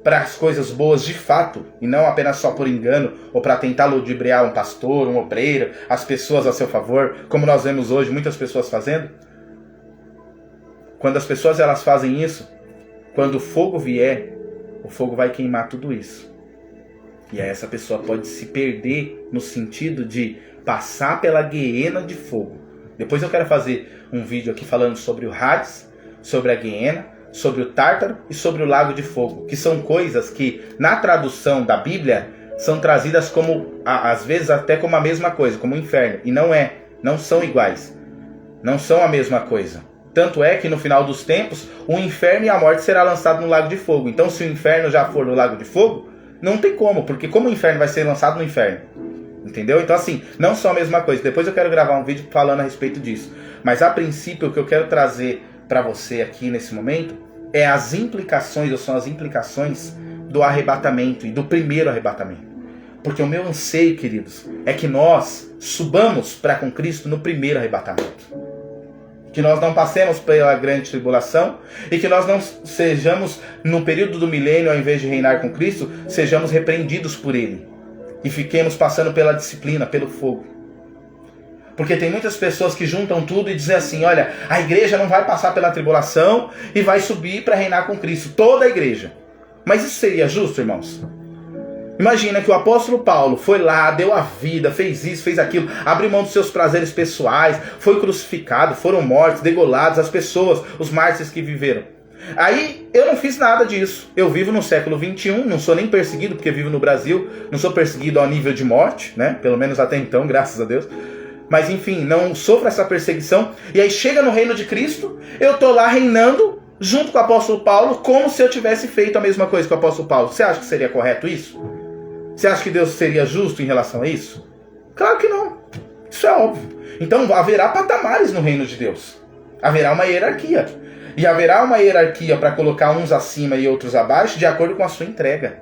para as coisas boas de fato, e não apenas só por engano, ou para tentar ludibriar um pastor, um obreiro, as pessoas a seu favor, como nós vemos hoje muitas pessoas fazendo. Quando as pessoas elas fazem isso, quando o fogo vier, o fogo vai queimar tudo isso. E aí essa pessoa pode se perder no sentido de passar pela guiena de fogo. Depois eu quero fazer um vídeo aqui falando sobre o Hades, sobre a guiena, sobre o Tártaro e sobre o lago de fogo, que são coisas que na tradução da Bíblia são trazidas como, às vezes até como a mesma coisa, como o inferno. E não são iguais. Não são a mesma coisa. Tanto é que no final dos tempos, o inferno e a morte será lançado no lago de fogo. Então se o inferno já for no lago de fogo, não tem como, porque como o inferno vai ser lançado no inferno? Entendeu? Então assim, não são a mesma coisa. Depois eu quero gravar um vídeo falando a respeito disso. Mas a princípio o que eu quero trazer para você aqui nesse momento é as implicações, ou são as implicações do arrebatamento e do primeiro arrebatamento. Porque o meu anseio, queridos, é que nós subamos para com Cristo no primeiro arrebatamento. Que nós não passemos pela grande tribulação e que nós não sejamos, no período do milênio, ao invés de reinar com Cristo, sejamos repreendidos por Ele. E fiquemos passando pela disciplina, pelo fogo. Porque tem muitas pessoas que juntam tudo e dizem assim, olha, a igreja não vai passar pela tribulação e vai subir para reinar com Cristo. Toda a igreja. Mas isso seria justo, irmãos? Imagina que o apóstolo Paulo foi lá, deu a vida, fez isso, fez aquilo, abriu mão dos seus prazeres pessoais, foi crucificado, foram mortos, degolados, as pessoas, os mártires que viveram. Aí eu não fiz nada disso. Eu vivo no século XXI, não sou nem perseguido porque vivo no Brasil, não sou perseguido ao nível de morte, né? Pelo menos até então, graças a Deus. Mas enfim, não sofro essa perseguição. E aí chega no reino de Cristo, eu tô lá reinando junto com o apóstolo Paulo, como se eu tivesse feito a mesma coisa que o apóstolo Paulo. Você acha que seria correto isso? Você acha que Deus seria justo em relação a isso? Claro que não. Isso é óbvio. Então haverá patamares no reino de Deus. Haverá uma hierarquia. E haverá uma hierarquia para colocar uns acima e outros abaixo de acordo com a sua entrega.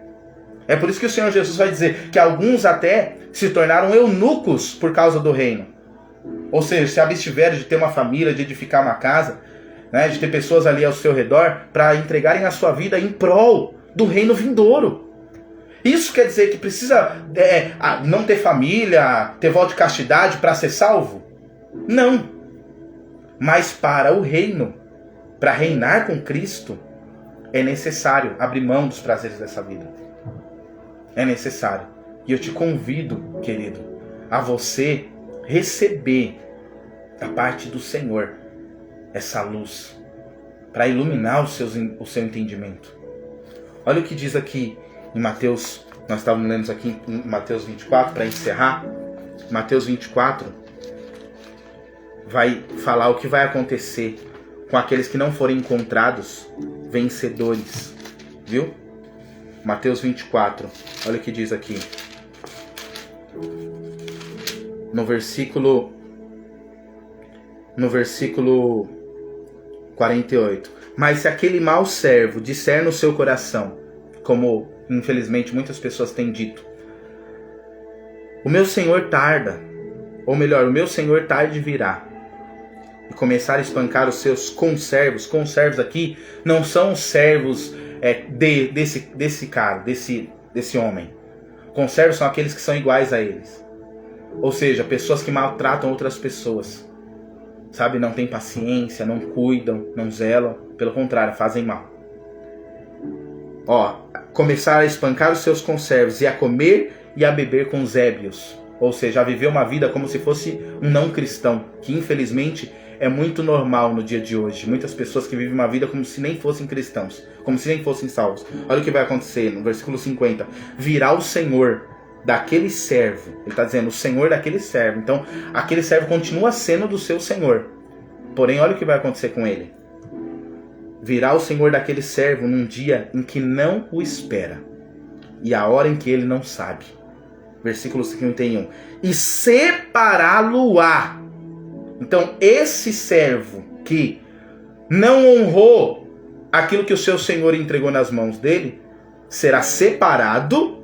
É por isso que o Senhor Jesus vai dizer que alguns até se tornaram eunucos por causa do reino. Ou seja, se abstiveram de ter uma família, de edificar uma casa, né, de ter pessoas ali ao seu redor para entregarem a sua vida em prol do reino vindouro. Isso quer dizer que precisa não ter família, ter voto de castidade para ser salvo? Não. Mas para o reino, para reinar com Cristo, é necessário abrir mão dos prazeres dessa vida. É necessário. E eu te convido, querido, a você receber da parte do Senhor essa luz para iluminar o seu entendimento. Olha o que diz aqui em Mateus, nós estávamos lendo aqui em Mateus 24 para encerrar. Mateus 24, vai falar o que vai acontecer com aqueles que não forem encontrados vencedores. Viu? Mateus 24. Olha o que diz aqui. No versículo 48. Mas se aquele mau servo disser no seu coração, como infelizmente muitas pessoas têm dito, o meu senhor tarda, ou melhor, o meu senhor tarde virá, e começar a espancar os seus conservos. Conservos aqui não são os servos desse cara, desse homem. Conservos são aqueles que são iguais a eles. Ou seja, pessoas que maltratam outras pessoas. Sabe, não têm paciência, não cuidam, não zelam. Pelo contrário, fazem mal. Começar a espancar os seus conservos e a comer e a beber com os ébrios. Ou seja, a viver uma vida como se fosse um não cristão, que infelizmente é muito normal no dia de hoje. Muitas pessoas que vivem uma vida como se nem fossem cristãos, como se nem fossem salvos. Olha o que vai acontecer no versículo 50. Virá o Senhor daquele servo. Ele está dizendo o Senhor daquele servo. Então, aquele servo continua sendo do seu Senhor. Porém, olha o que vai acontecer com ele. Virá o Senhor daquele servo num dia em que não o espera, e a hora em que ele não sabe. Versículo 51. E separá-lo-á. Então, esse servo que não honrou aquilo que o seu Senhor entregou nas mãos dele, será separado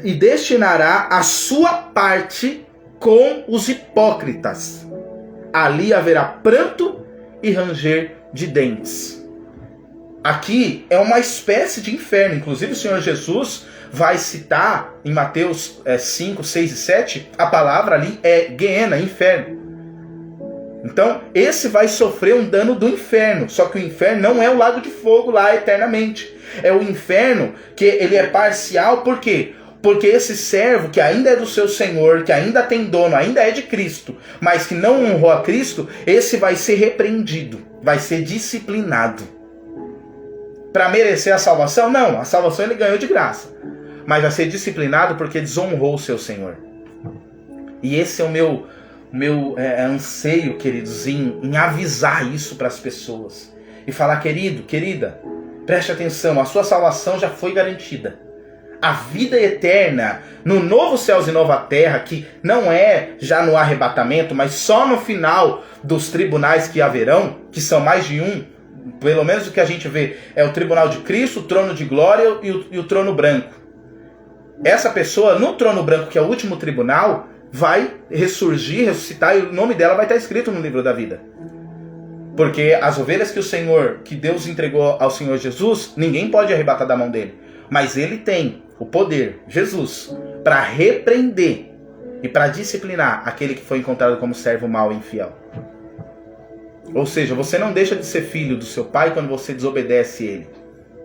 e destinará a sua parte com os hipócritas. Ali haverá pranto e ranger de dentes. Aqui é uma espécie de inferno. Inclusive o Senhor Jesus vai citar em Mateus 5, 6 e 7, a palavra ali é Guiena, inferno. Então esse vai sofrer um dano do inferno. Só que o inferno não é o lago de fogo lá eternamente. É o inferno que ele é parcial. Por quê? Porque esse servo que ainda é do seu Senhor, que ainda tem dono, ainda é de Cristo, mas que não honrou a Cristo, esse vai ser repreendido, vai ser disciplinado. Para merecer a salvação? Não, a salvação ele ganhou de graça. Mas vai ser disciplinado porque desonrou o seu Senhor. E esse é o meu anseio, queridos, em avisar isso para as pessoas. E falar, querido, querida, preste atenção, a sua salvação já foi garantida. A vida eterna no novo céus e nova terra, que não é já no arrebatamento, mas só no final dos tribunais que haverão, que são mais de um, pelo menos o que a gente vê é o tribunal de Cristo, o trono de glória e o trono branco. Essa pessoa no trono branco, que é o último tribunal, vai ressurgir, ressuscitar, e o nome dela vai estar escrito no livro da vida. Porque as ovelhas que Deus entregou ao Senhor Jesus, ninguém pode arrebatar da mão dele. Mas ele tem o poder, Jesus, para repreender e para disciplinar aquele que foi encontrado como servo mau e infiel. Ou seja, você não deixa de ser filho do seu pai quando você desobedece ele.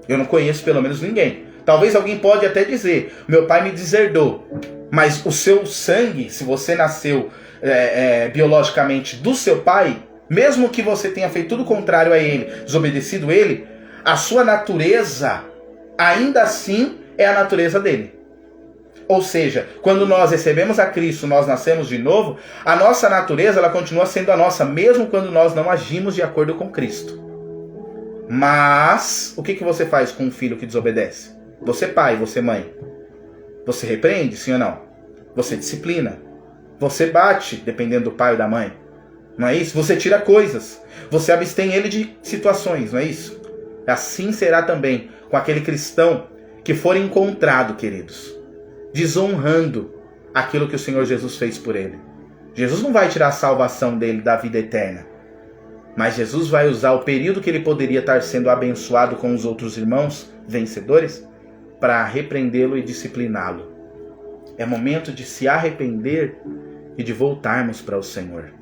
Eu não conheço pelo menos ninguém. Talvez alguém pode até dizer, meu pai me deserdou. Mas o seu sangue, se você nasceu biologicamente do seu pai, mesmo que você tenha feito tudo contrário a ele, desobedecido ele, a sua natureza ainda assim é a natureza dele. Ou seja, quando nós recebemos a Cristo, nós nascemos de novo, a nossa natureza ela continua sendo a nossa, mesmo quando nós não agimos de acordo com Cristo. Mas, o que você faz com um filho que desobedece? Você pai, você mãe. Você repreende, sim ou não? Você disciplina. Você bate, dependendo do pai ou da mãe. Não é isso? Você tira coisas. Você abstém ele de situações, não é isso? Assim será também com aquele cristão que for encontrado, queridos, desonrando aquilo que o Senhor Jesus fez por ele. Jesus não vai tirar a salvação dele da vida eterna, mas Jesus vai usar o período que ele poderia estar sendo abençoado com os outros irmãos vencedores para repreendê-lo e discipliná-lo. É momento de se arrepender e de voltarmos para o Senhor,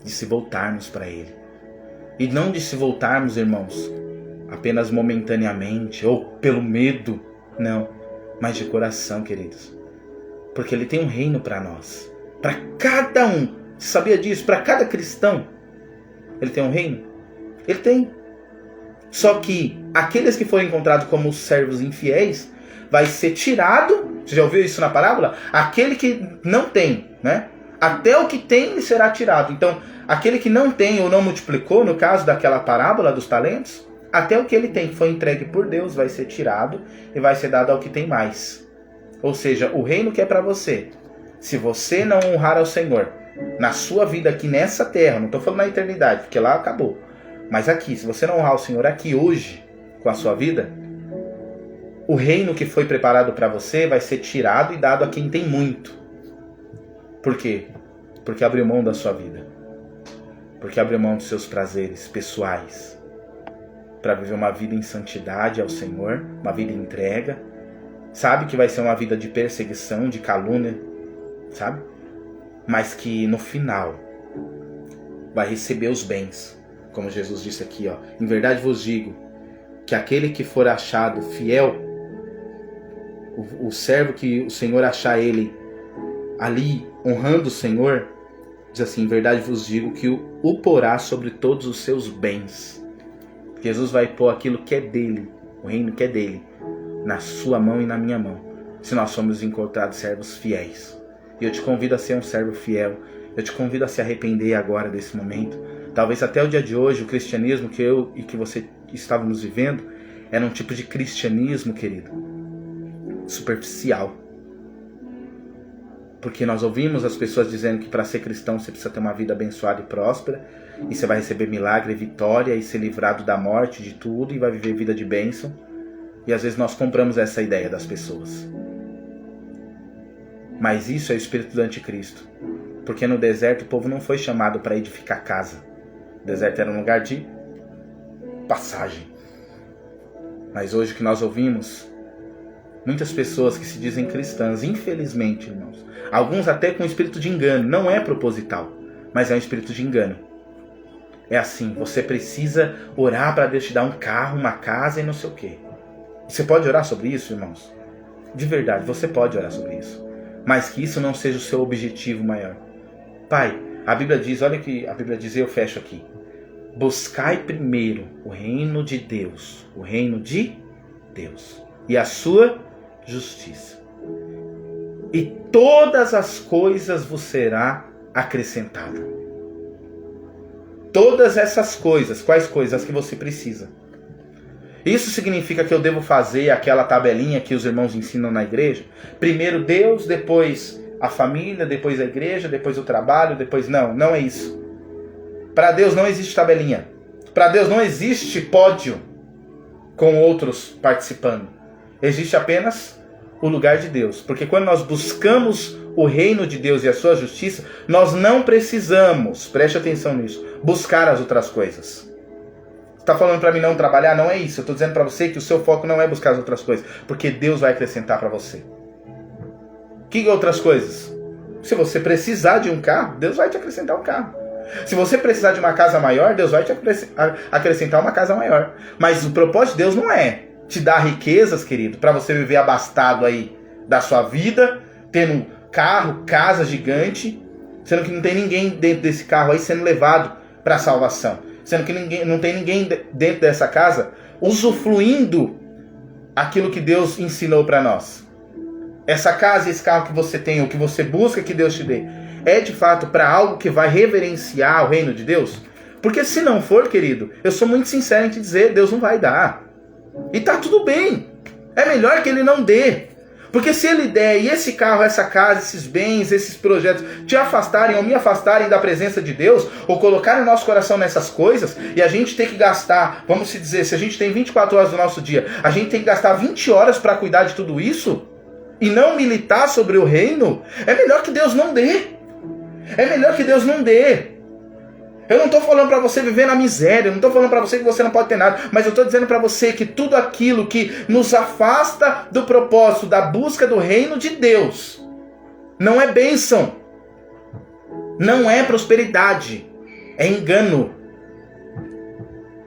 de se voltarmos para Ele. E não de se voltarmos, irmãos, apenas momentaneamente ou pelo medo, não, mas de coração, queridos. Porque Ele tem um reino para nós, para cada um. Você sabia disso? Para cada cristão, Ele tem um reino? Ele tem. Só que aqueles que forem encontrados como servos infiéis, vai ser tirado. Você já ouviu isso na parábola? Aquele que não tem, né? Até o que tem lhe será tirado. Então, aquele que não tem ou não multiplicou, no caso daquela parábola dos talentos, até o que ele tem, que foi entregue por Deus, vai ser tirado e vai ser dado ao que tem mais. Ou seja, o reino que é para você, se você não honrar ao Senhor na sua vida aqui nessa terra, não estou falando na eternidade, porque lá acabou, mas aqui, se você não honrar o Senhor aqui hoje, com a sua vida, o reino que foi preparado para você vai ser tirado e dado a quem tem muito. Por quê? Porque abriu mão da sua vida. Porque abriu mão dos seus prazeres pessoais. Para viver uma vida em santidade ao Senhor, uma vida entrega. Sabe que vai ser uma vida de perseguição, de calúnia, sabe? Mas que no final vai receber os bens. Como Jesus disse aqui, ó. Em verdade vos digo que aquele que for achado fiel, o servo que o Senhor achar ele ali honrando o Senhor, diz assim, em verdade vos digo que o porá sobre todos os seus bens. Jesus vai pôr aquilo que é dele, o reino que é dele, na sua mão e na minha mão, se nós somos encontrados servos fiéis. E eu te convido a ser um servo fiel, eu te convido a se arrepender agora desse momento. Talvez até o dia de hoje, o cristianismo que eu e que você estávamos vivendo, era um tipo de cristianismo, querido, superficial. Porque nós ouvimos as pessoas dizendo que para ser cristão você precisa ter uma vida abençoada e próspera, e você vai receber milagre e vitória, e ser livrado da morte, de tudo, e vai viver vida de bênção. E às vezes nós compramos essa ideia das pessoas. Mas isso é o espírito do anticristo. Porque no deserto o povo não foi chamado para edificar casa. O deserto era um lugar de passagem. Mas hoje o que nós ouvimos, muitas pessoas que se dizem cristãs, infelizmente, irmãos, alguns até com espírito de engano, não é proposital, mas é um espírito de engano. É assim, você precisa orar para Deus te dar um carro, uma casa e não sei o quê. Você pode orar sobre isso, irmãos? De verdade, você pode orar sobre isso. Mas que isso não seja o seu objetivo maior. Pai, a Bíblia diz, olha que a Bíblia diz, eu fecho aqui. Buscai primeiro o reino de Deus, o reino de Deus e a sua justiça. E todas as coisas vos será acrescentada. Todas essas coisas, quais coisas? As que você precisa. Isso significa que eu devo fazer aquela tabelinha que os irmãos ensinam na igreja? Primeiro Deus, depois a família, depois a igreja, depois o trabalho, depois... Não é isso. Para Deus não existe tabelinha. Para Deus não existe pódio com outros participando. Existe apenas o lugar de Deus. Porque quando nós buscamos o reino de Deus e a sua justiça, nós não precisamos, preste atenção nisso, buscar as outras coisas. Você está falando para mim não trabalhar? Não é isso. Eu estou dizendo para você que o seu foco não é buscar as outras coisas, porque Deus vai acrescentar para você. Que outras coisas? Se você precisar de um carro, Deus vai te acrescentar um carro. Se você precisar de uma casa maior, Deus vai te acrescentar uma casa maior. Mas o propósito de Deus não é te dar riquezas, querido, para você viver abastado aí da sua vida, tendo carro, casa gigante, sendo que não tem ninguém dentro desse carro aí sendo levado para a salvação. Sendo que não tem ninguém dentro dessa casa usufruindo aquilo que Deus ensinou para nós. Essa casa e esse carro que você tem, o que você busca que Deus te dê, é de fato para algo que vai reverenciar o reino de Deus? Porque se não for, querido, eu sou muito sincero em te dizer, Deus não vai dar. E tá tudo bem. É melhor que Ele não dê. Porque se Ele der, e esse carro, essa casa, esses bens, esses projetos te afastarem ou me afastarem da presença de Deus, ou colocarem o nosso coração nessas coisas, e a gente tem que gastar, vamos se dizer, se a gente tem 24 horas do nosso dia, a gente tem que gastar 20 horas para cuidar de tudo isso, e não militar sobre o reino, é melhor que Deus não dê. É melhor que Deus não dê. Eu não estou falando para você viver na miséria, eu não estou falando para você que você não pode ter nada, mas eu estou dizendo para você que tudo aquilo que nos afasta do propósito, da busca do reino de Deus, não é bênção, não é prosperidade, é engano.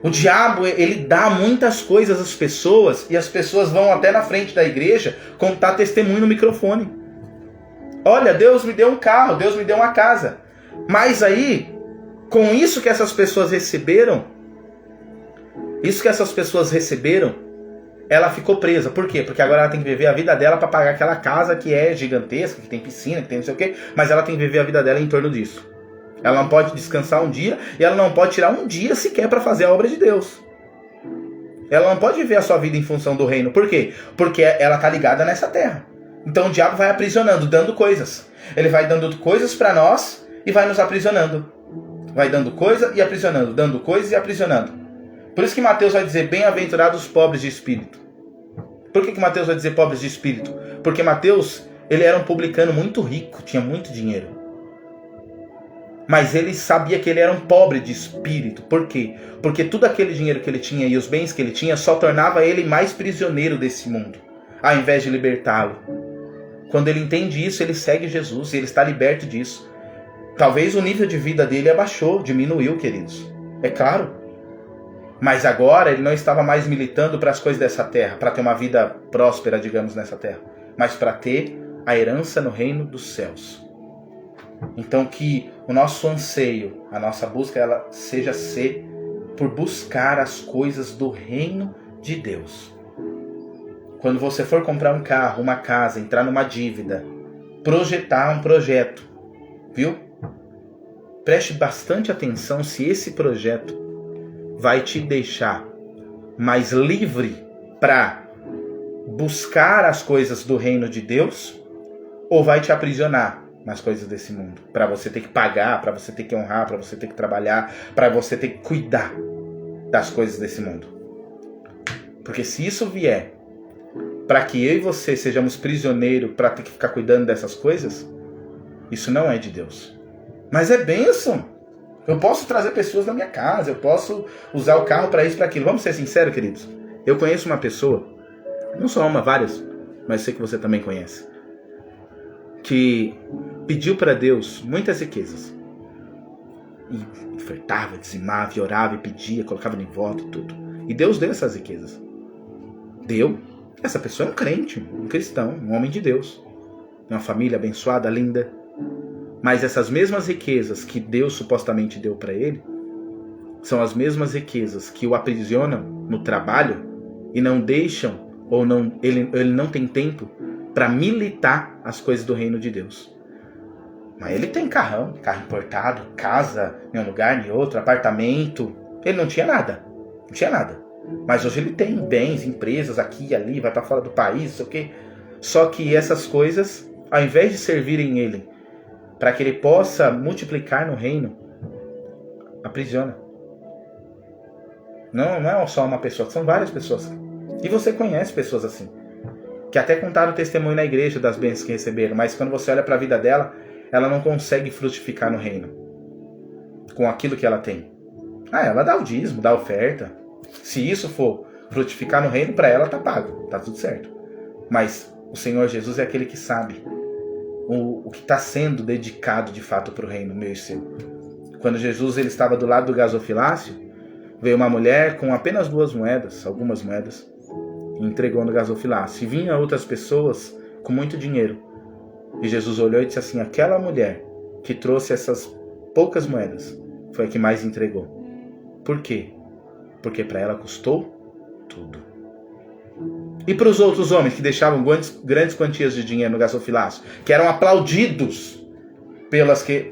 O diabo, ele dá muitas coisas às pessoas, e as pessoas vão até na frente da igreja contar testemunho no microfone. Olha, Deus me deu um carro, Deus me deu uma casa. Mas aí, com isso que essas pessoas receberam, ela ficou presa. Por quê? Porque agora ela tem que viver a vida dela para pagar aquela casa que é gigantesca, que tem piscina, que tem não sei o quê, mas ela tem que viver a vida dela em torno disso. Ela não pode descansar um dia e ela não pode tirar um dia sequer para fazer a obra de Deus. Ela não pode viver a sua vida em função do reino. Por quê? Porque ela está ligada nessa terra. Então o diabo vai aprisionando, dando coisas. Ele vai dando coisas para nós e vai nos aprisionando. Vai dando coisa e aprisionando, dando coisa e aprisionando. Por isso que Mateus vai dizer, bem-aventurados os pobres de espírito. Por que Mateus vai dizer pobres de espírito? Porque Mateus, ele era um publicano muito rico, tinha muito dinheiro. Mas ele sabia que ele era um pobre de espírito. Por quê? Porque tudo aquele dinheiro que ele tinha e os bens que ele tinha só tornava ele mais prisioneiro desse mundo, ao invés de libertá-lo. Quando ele entende isso, ele segue Jesus e ele está liberto disso. Talvez o nível de vida dele abaixou, diminuiu, queridos. É claro. Mas agora ele não estava mais militando para as coisas dessa terra, para ter uma vida próspera, digamos, nessa terra, mas para ter a herança no reino dos céus. Então que o nosso anseio, a nossa busca, ela seja ser por buscar as coisas do reino de Deus. Quando você for comprar um carro, uma casa, entrar numa dívida, projetar um projeto, viu? Preste bastante atenção se esse projeto vai te deixar mais livre para buscar as coisas do reino de Deus ou vai te aprisionar nas coisas desse mundo, para você ter que pagar, para você ter que honrar, para você ter que trabalhar, para você ter que cuidar das coisas desse mundo. Porque se isso vier para que eu e você sejamos prisioneiros para ter que ficar cuidando dessas coisas, isso não é de Deus. Mas é bênção. Eu posso trazer pessoas na minha casa, eu posso usar o carro para isso, para aquilo. Vamos ser sinceros, queridos. Eu conheço uma pessoa, não só uma, várias, mas sei que você também conhece, que pediu para Deus muitas riquezas. E ofertava, dizimava, e orava, e pedia, colocava em voto e tudo. E Deus deu essas riquezas. Deu. Essa pessoa é um crente, um cristão, um homem de Deus. Uma família abençoada, linda. Mas essas mesmas riquezas que Deus supostamente deu para ele, são as mesmas riquezas que o aprisionam no trabalho e não deixam, ou não, ele não tem tempo para militar as coisas do reino de Deus. Mas ele tem carrão, carro importado, casa em um lugar, em outro, apartamento. Ele não tinha nada. Não tinha nada. Mas hoje ele tem bens, empresas aqui e ali, vai para fora do país, não sei o quê. Só que essas coisas, ao invés de servirem ele para que ele possa multiplicar no reino, aprisiona. Não é só uma pessoa, são várias pessoas. E você conhece pessoas assim, que até contaram testemunho na igreja das bênçãos que receberam, mas quando você olha para a vida dela, ela não consegue frutificar no reino com aquilo que ela tem. Ela dá o dízimo, dá a oferta. Se isso for frutificar no reino, para ela tá pago, tá tudo certo. Mas o Senhor Jesus é aquele que sabe o que está sendo dedicado de fato para o reino, meu e seu. Quando Jesus ele estava do lado do gasofilácio, veio uma mulher com apenas algumas moedas, e entregou no gasofilácio. E vinham outras pessoas com muito dinheiro. E Jesus olhou e disse assim, aquela mulher que trouxe essas poucas moedas foi a que mais entregou. Por quê? Porque para ela custou tudo. E para os outros homens que deixavam grandes quantias de dinheiro no gasofilácio, que eram aplaudidos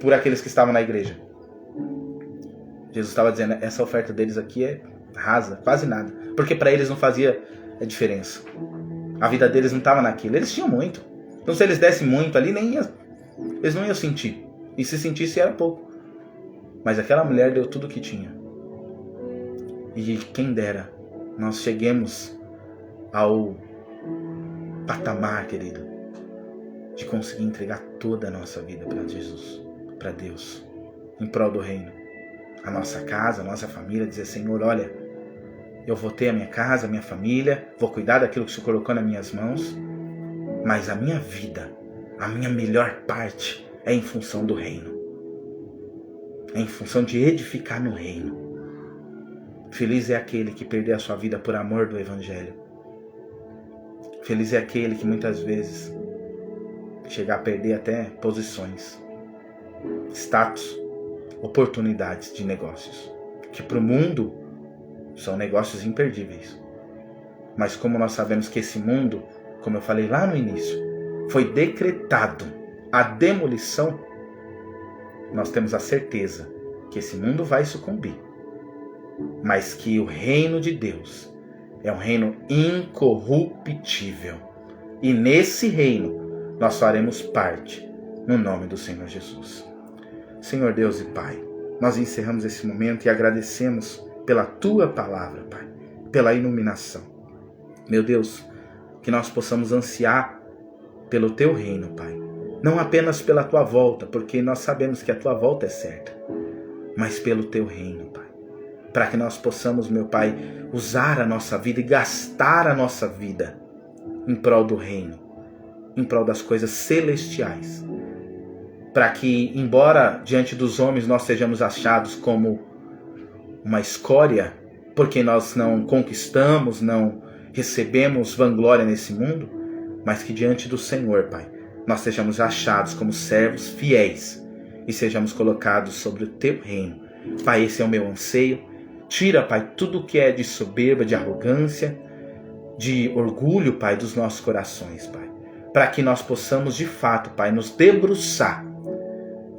por aqueles que estavam na igreja, Jesus estava dizendo, essa oferta deles aqui é rasa, quase nada. Porque para eles não fazia diferença. A vida deles não estava naquilo. Eles tinham muito. Então se eles dessem muito ali, eles não iam sentir. E se sentisse era pouco. Mas aquela mulher deu tudo o que tinha. E quem dera nós cheguemos ao patamar, querido, de conseguir entregar toda a nossa vida para Jesus, para Deus, em prol do reino. A nossa casa, a nossa família, dizer, Senhor, olha, eu vou ter a minha casa, a minha família, vou cuidar daquilo que o Senhor colocou nas minhas mãos, mas a minha vida, a minha melhor parte é em função do reino. É em função de edificar no reino. Feliz é aquele que perdeu a sua vida por amor do Evangelho. Feliz é aquele que muitas vezes chega a perder até posições, status, oportunidades de negócios, que para o mundo são negócios imperdíveis. Mas como nós sabemos que esse mundo, como eu falei lá no início, foi decretado a demolição, nós temos a certeza que esse mundo vai sucumbir, mas que o reino de Deus é um reino incorruptível. E nesse reino nós faremos parte, no nome do Senhor Jesus. Senhor Deus e Pai, nós encerramos esse momento e agradecemos pela Tua palavra, Pai, pela iluminação. Meu Deus, que nós possamos ansiar pelo Teu reino, Pai. Não apenas pela Tua volta, porque nós sabemos que a Tua volta é certa, mas pelo Teu reino, Pai. Para que nós possamos, meu Pai, usar a nossa vida e gastar a nossa vida em prol do reino, em prol das coisas celestiais. Para que, embora diante dos homens nós sejamos achados como uma escória, porque nós não conquistamos, não recebemos vanglória nesse mundo, mas que diante do Senhor, Pai, nós sejamos achados como servos fiéis e sejamos colocados sobre o Teu reino. Pai, esse é o meu anseio. Tira, Pai, tudo o que é de soberba, de arrogância, de orgulho, Pai, dos nossos corações, Pai. Para que nós possamos, de fato, Pai, nos debruçar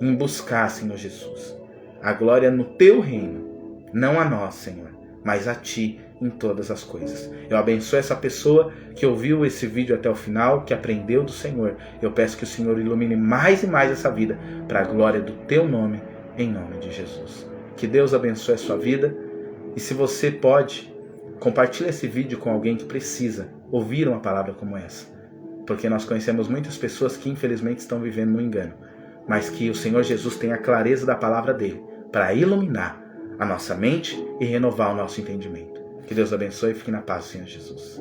em buscar, Senhor Jesus, a glória no Teu reino, não a nós, Senhor, mas a Ti em todas as coisas. Eu abençoo essa pessoa que ouviu esse vídeo até o final, que aprendeu do Senhor. Eu peço que o Senhor ilumine mais e mais essa vida para a glória do Teu nome, em nome de Jesus. Que Deus abençoe a sua vida. E se você pode, compartilhe esse vídeo com alguém que precisa ouvir uma palavra como essa. Porque nós conhecemos muitas pessoas que infelizmente estão vivendo no engano. Mas que o Senhor Jesus tenha a clareza da palavra dele para iluminar a nossa mente e renovar o nosso entendimento. Que Deus abençoe e fique na paz do Senhor Jesus.